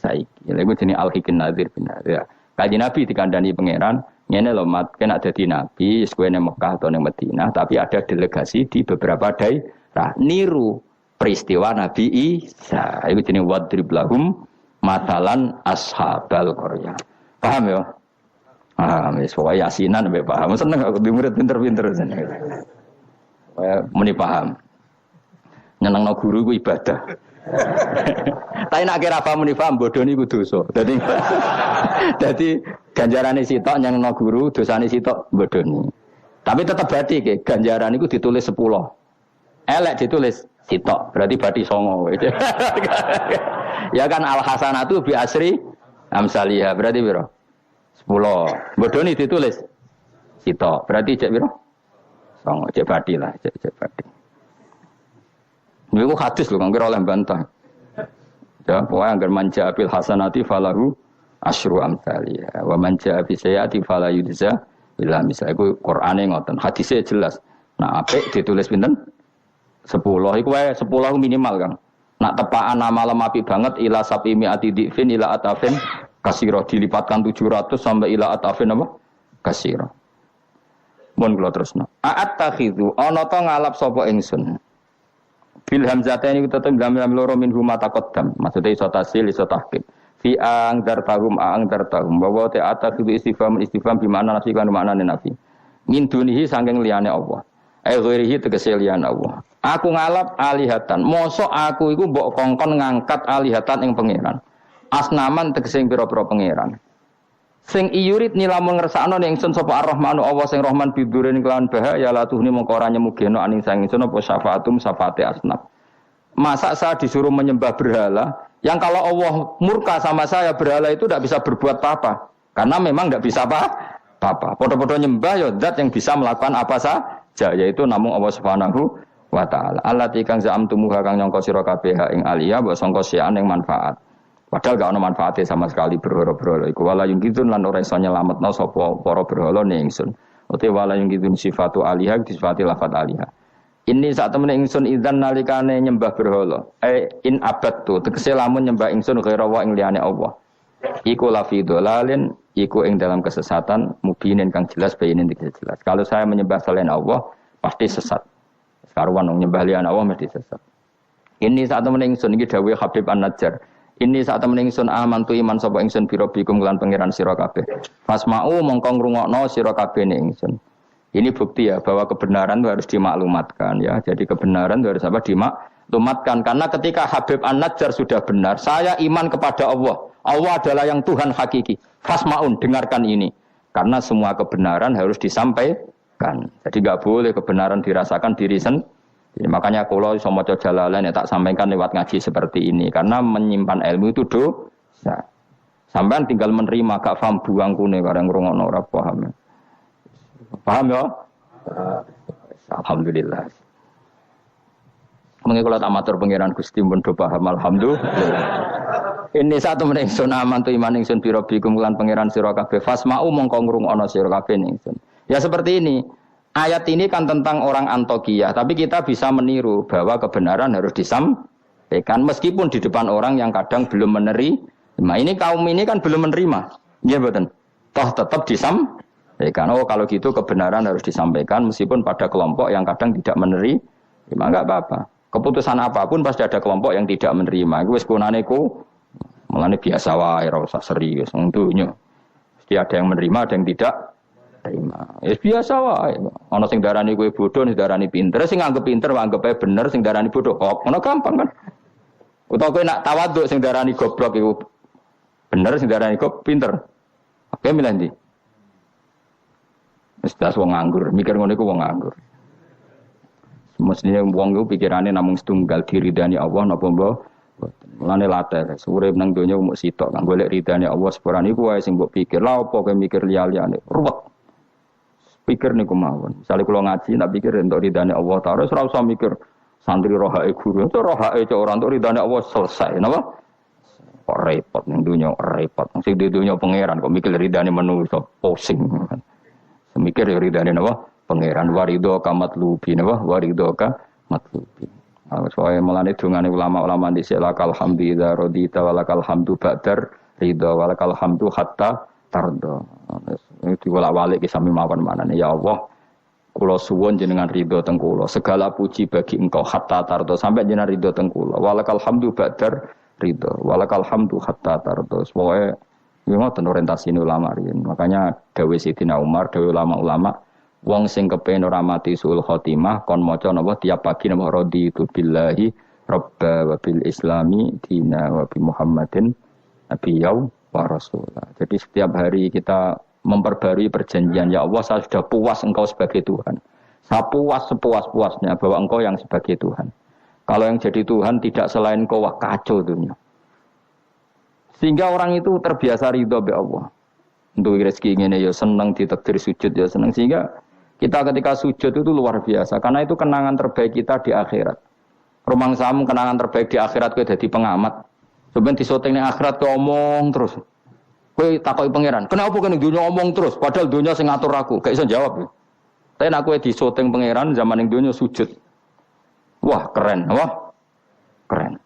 [SPEAKER 1] saiki. Lha iku jenenge Al-Hikin Nadir bin Nadir. Kanjeng Nabi dikandani pangeran, ngene lho mat, kena dadi nabi, wis kowe ning Mekah atau ning Madinah, tapi ada delegasi di beberapa daerah niru peristiwa Nabi Isa. Iku jenenge wadrib lahum matalan ashabal qaryah. Paham ya? Wis wae yasinan mbek paham. Seneng aku di murid pinter-pinter seneng. Muni paham. Nyenengno guru ku ibadah. Tapi nek kira paham muni paham bodoni ku dosa. Dadi ganjarane sitok nyenengno guru, dosane sitok bodoni. Tapi tetep berarti ke ganjaran iku ditulis 10. Elek ditulis sitok, berarti badi songo. Ya kan al hasanatu bi asri amsaliyah, berarti piro? 10. Bodoni ditulis sitok, berarti cek piro? Songo, cek badi lah, cek badi. Niku hadis lho, kanggo oleh bantah. Ya, pokoke anggar manja bil hasanati falahu asyru amsaliyah, wa manja bi sayyiati fala yujza illa misal. Iku Qur'ane ngoten, hadise jelas. Nah, apik ditulis pinten? 10. Iku wae 10 minimal, Kang. Nak tepaan nama lemapi banget ila sapimi ati difin ila atafin kasiro dilipatkan 700 sampai ila atafin apa? Kasiro. Mun kula terusno. A'at takhidhu ana ta ngalap sapa ingsun. Bil hamzataini tetep dalam loro min huma taqaddam. Maksude iso tasil iso tahqiq. Fi ang dartahum wa ta atakhidhu istifham bi makna nafi kan maknane nafi. Min dunihi saking liyane Allah. Ai ghairihi tegese liyane Allah. Aku ngalap alihatan. Mosok aku iku mbok kongkon ngangkat alihatan ing pangeran. Asnaman tegese pira-pira pangeran. Sing iyurit nilamun ngersakno ning ingsun sapa Ar-Rahmanu Allah sing Rahman bidurin kelawan bahaya latuhni mongko ora nyemugeno aning sang ingsun apa syafaatum syafaate asnaf. Masa saya disuruh menyembah berhala yang kalau Allah murka sama saya berhala itu tidak bisa berbuat apa-apa. Karena memang tidak bisa apa-apa. Podo-podo nyembah ya zat yang bisa melakukan apa saja yaitu namung Allah Subhanahu wa ta'ala. Allati kang za'amtumuha kang nyangka sira kabeh ing aliyah mbok sangka sian ing manfaat. Padahal gak ono manfaate sama sekali berhala-berhala iku wala yung kidun lan ora iso nyelametno sapa para berhala ning ingsun. Uti wala yung kidun sifatu alihah disifati lafat alihah. Ini saat temen ingsun idzan nalikane nyembah berhala. In abadtu tegese lamun nyembah ingsun ghaira wa ing liyane Allah. Iku lafi dolalin iku ing dalam kesesatan mubinin kang jelas bayinin jelas. Kalau saya menyembah selain Allah pasti sesat. Karuan wong nyembah liyane Allah mesti sesat. Ini saat temen ingsun iki dawuh Habib An-Najjar. Ini saat temen ingsun amantu iman sapa ingsun birobikum lan pangeran sira kabeh. Fasma'u mongko ngrungokno sira kabeh ning ingsun. Ini bukti ya bahwa kebenaran itu harus dimaklumatkan ya. Jadi kebenaran itu harus apa dimaklumatkan karena ketika Habib An-Najjar sudah benar, saya iman kepada Allah. Allah adalah yang Tuhan hakiki. Fasma'un dengarkan ini. Karena semua kebenaran harus disampaikan. Jadi enggak boleh kebenaran dirasakan diri sendiri. Jadi, makanya kalau iso maca Jalalain ya tak sampaikan lewat ngaji seperti ini karena menyimpan ilmu itu dosa. Sampean tinggal menerima gak paham buang kune karang ngrungokno ora paham. Paham ya? Alhamdulillah. Mengko kula tak matur pangeran Gusti mun do paham alhamdulillah. Ini satu meneng sun aman tu iman ingsun bi rabbikum lan pangeran sira kabeh fasma'u mongko ngrungokno sira kabeh ingsun. Ya seperti ini. Ayat ini kan tentang orang Antokiyah, tapi kita bisa meniru bahwa kebenaran harus disampaikan meskipun di depan orang yang kadang belum menerima. Ini kaum ini kan belum menerima, ya betul. Toh tetap Ya kan, oh kalau gitu kebenaran harus disampaikan meskipun pada kelompok yang kadang tidak menerima, enggak apa-apa. Keputusan apapun pasti ada kelompok yang tidak menerima. Iku wis kunane ku mulane biasa wae ora usah serius wong dunyo. Mesti ada yang menerima, ada yang tidak terima. Ya biasa wae. Ana sing darani kowe bodoh, sing darani pinter, sing anggap pinter anggap ae bener, sing darani bodoh kok. Ngono gampang kan. Utawa kowe nak tawaduk sing darani goblok iku bener, sing darani kok pinter. Oke milih ndi? Wis wong nganggur, mikir ngono iku wong nganggur. Mestinya wong iku pikirane namung setunggal diridani Allah napa mbok. Mulane latar, urip nang donya mung sitok kang golek ridane Allah sepurane iku wae sing mbok pikir. Lah apa kowe mikir liya-liyane? Ruwet. Pikir niku mawon. Misale kula ngaji nak pikir entuk ridane Allah Ta'ala, ora usah mikir santri rohake guru. Itu rohake cek ora entuk ridane Allah selesai, napa? Kok repot ning donya, repot. Sing di donya pangeran kok mikir ridane manusa, pusing. Semikir ya ridane napa? Pangeran warido kamatlubi napa? Warido kamatlubi. Soale melane dungane ulama-ulama dhisik lakal hamdu idza radita walakal hamdu ba'dar ridha walakal hamdu hatta tarda. Itu bolak-balik ki sami mawon manane ya Allah. Kula suwun jenengan ridha teng kula. Segala puji bagi Engkau hatta tarda sampai jenengan ridha teng kula. Walakal hamdu ba'dar ridha walakal hamdu hatta tarda. Soale yo ngoten orientasine ulama riyen. Makanya dawuh Sayyidina Umar, dawuh ulama-ulama wong sing kepen ora mati suul khotimah kon maca napa tiap pagi napa raditu billahi rabba wa bil islami dina wa bi Muhammadin nabiyyu wa rasulah. Jadi setiap hari kita memperbarui perjanjian, ya Allah saya sudah puas Engkau sebagai Tuhan. Saya puas sepuas-puasnya bahwa Engkau yang sebagai Tuhan. Kalau yang jadi Tuhan tidak selain Engkau, wah kacau dunia. Sehingga orang itu terbiasa ridho be Allah. Untuk rezeki ini ya senang, ditakdir sujud ya senang. Sehingga kita ketika sujud itu luar biasa. Karena itu kenangan terbaik kita di akhirat. Rumang samu kenangan terbaik di akhirat kita jadi pengamat. Sebenarnya di syuting di akhirat kau omong terus. Kau takoi pangeran. Kenapa kau dunia omong terus? Padahal dunia sing ngatur aku. Gak bisa jawab. Ya. Tapi aku di syuting pangeran zaman yang dunia sujud. Wah keren. Wah keren.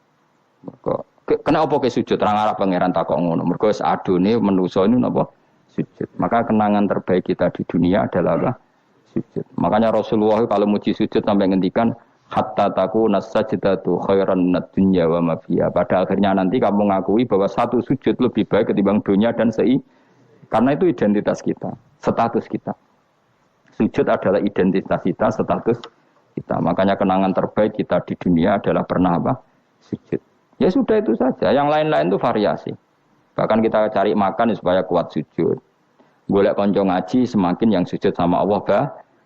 [SPEAKER 1] Kenapa kau sujud? Terang-terang pangeran takok ngono. Mergo wis adone manusa ini napa sujud. Maka kenangan terbaik kita di dunia adalah apa? Sujud. Makanya Rasulullah kalau muji sujud sampai ngendikan hatta takuna sajdatu khairan minad dunya wa ma fiha. Pada akhirnya nanti kamu mengakui bahwa satu sujud lebih baik ketimbang dunia dan karena itu identitas kita, status kita. Sujud adalah identitas kita, status kita. Makanya kenangan terbaik kita di dunia adalah pernah apa? Sujud. Ya sudah itu saja. Yang lain-lain itu variasi. Bahkan kita cari makan supaya kuat sujud. Golek konco ngaji semakin yang sujud sama Allah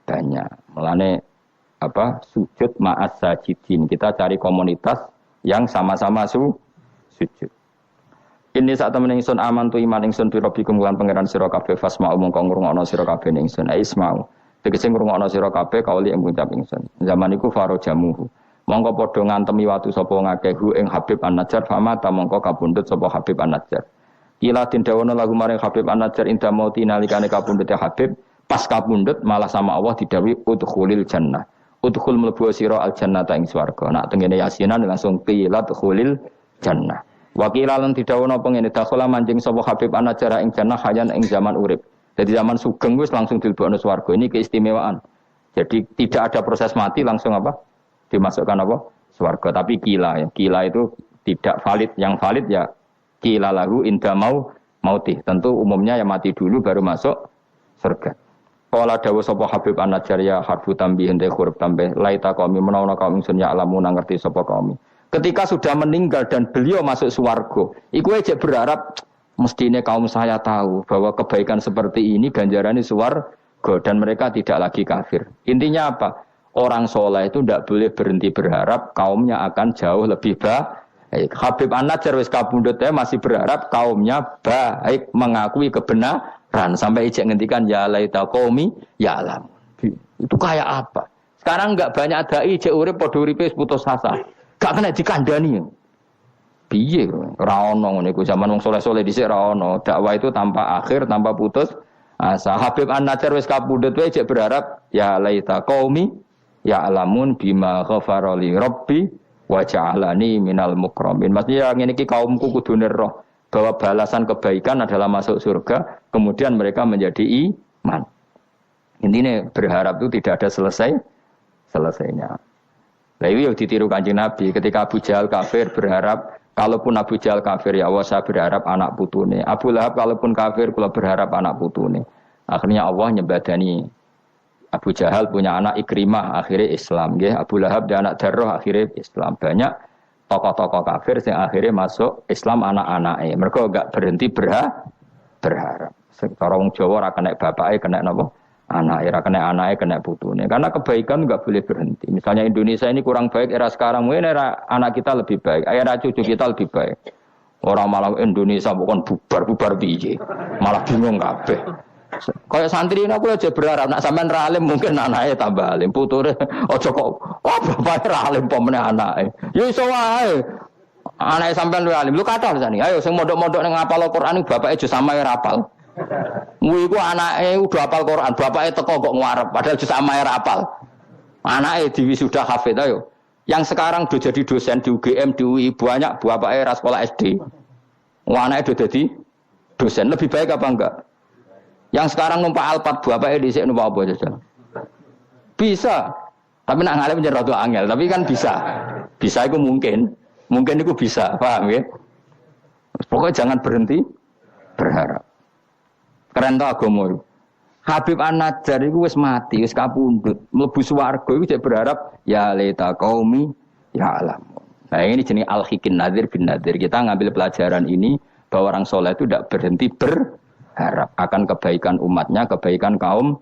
[SPEAKER 1] banyak. Mulane apa? Sujud ma'as sajidin. Kita cari komunitas yang sama-sama sujud. Ini saat temen ingsun aman tu iman ingsun bi rabbikum lan pangeran sira kabeh fasma'u mongko ngrungokno sira kabeh ingsun. Isma'u. Tegese ngrungokno sira kabeh kauli ing ngucap ingsun. Zaman iku faro jamuhu. Mongko padha ngantemi watu sapa ngakehu ing Habib An-Najjar famata mongko kapundhut sapa Habib An-Najjar. Kila tindawono lagu maring Habib An-Najjar inda mauti nalikane kapundhut Habib pas kapundhut malah sama Allah didhawuhi udkhulil jannah. Udkhul mlebu sira al jannata ing swarga. Nak tengene yasinan langsung qila udkhulil jannah. Wa qila lan didhawono pengene dakhala manjing sapa Habib An-Najjar ing jannah hayan ing zaman urip. Jadi zaman sugeng wis langsung dilebokno swarga. Ini keistimewaan. Jadi tidak ada proses mati langsung apa? Dimasukkan apa? Swarga. Tapi kila ya. Kila itu tidak valid. Yang valid ya kila lahu inda mauti. Tentu umumnya yang mati dulu baru masuk surga. Qala dawu sapa Habib An-Najjar ya harfu tambih hente huruf tambah laita qaumi menawa kaum ingsun ya alamu ngerti sapa kaum. Ketika sudah meninggal dan beliau masuk swarga, iku aja berharap mestine kaum saya tahu bahwa kebaikan seperti ini ganjarannya swarga dan mereka tidak lagi kafir. Intinya apa? Orang soleh itu tidak boleh berhenti berharap kaumnya akan jauh lebih baik. Habib An-Najjar wis kabundut masih berharap kaumnya baik, mengakui kebenaran sampai ijek ngendikan ya laita qaumi ya alam. Itu kayak apa? Sekarang enggak banyak dai ijek urip padha uripe putus asa. Gak kena dikandani. Piye ora ono ngene iku zaman wong soleh-soleh dhisik ora ono. Dakwah itu tanpa akhir, tanpa putus asa. Habib An-Najjar wis kabundut wae ijek berharap ya laita qaumi ya alamun bima ghafara li rabbi wa ja'alani minal mukramin. Maksudnya ngene iki kaumku kudu roh bahwa balasan kebaikan adalah masuk surga, kemudian mereka menjadi iman. Intinya berharap itu tidak ada selesainya. Nah itu yang ditiru Kanjeng Nabi ketika Abu Jahal kafir berharap kalaupun Abu Jahal kafir ya Allah saya berharap anak putune. Abu Lahab kalaupun kafir kula berharap anak putune. Akhirnya Allah nyebadani Abu Jahal punya anak Ikrimah akhirnya Islam nggih. Abu Lahab dan anak Darrah akhirnya Islam. Banyak tokoh-tokoh kafir yang akhirnya masuk Islam anak-anaknya. Mereka enggak berhenti berharap. Secara wong Jawa ora kena bapake kena napa? Anak era kena anaknya kena putune. Karena kebaikan enggak boleh berhenti. Misalnya Indonesia ini kurang baik era sekarang, mungkin era anak kita lebih baik, era cucu kita lebih baik. Orang malah Indonesia bukan bubar piye. Malah bingung kabeh. Kayak santri ini aku aja berharap nak sampean ra alim mungkin anaknya tambah alim, puture aja kok bapake ra alim pomene anake. Ya iso wae. Anake sampean luwih alim. Lu kathah sani. Ayo sing mondok-mondok ning ngapal Al-Qur'an bapake aja samae ra apal. Kuwi ku anake udah hafal Quran, bapake teko kok ngarep padahal jus amae ra hafal. Anake diwisuda hafid ayo. Yang sekarang udah jadi dosen di UGM, di UI banyak bapake ra sekolah SD. Anake udah jadi dosen, lebih baik apa enggak? Yang sekarang numpak Alphard bapake dhisik numpak apa aja. Bisa. Tapi nak ngalim jan rada angel, tapi kan bisa. Bisa itu mungkin. Mungkin itu bisa, paham ya? Pokoknya jangan berhenti berharap. Keren ta agama. Habib An-Najjar iku wis mati, wis kapundhut, mlebu swarga iku cek berharap ya laita qaumi ya alam. Nah, ini jenis al-hikin nadir bin nadir. Kita ngambil pelajaran ini bahwa orang soleh itu tidak berhenti berharap akan kebaikan umatnya, kebaikan kaumnya.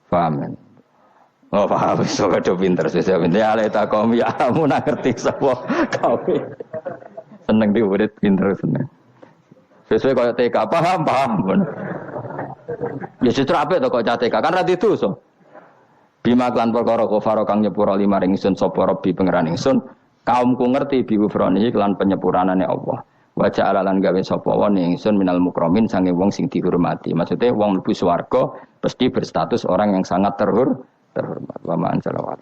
[SPEAKER 1] Paham? Oh, paham. So kado pinter, saya pinter. Ya laita qaumi ya alam, ngerti sapa kaum. Seneng diurit pinter seneng. Sesuai kaya TK, paham. Ya justru apik to kok TK, kan ra didosa. Bima klan perkara kafaro kang nyepura lima ring ingsun sapa Rabbi pangeran ingsun, kaumku ngerti bi gufrani klan penyepuranane Allah. Wa ja'ala lan gawe sapa wa ingsun minal mukramin sange wong sing dihormati. Maksudnya wong mlebu swarga pasti berstatus orang yang sangat terhormat. Wa ma'an salawat.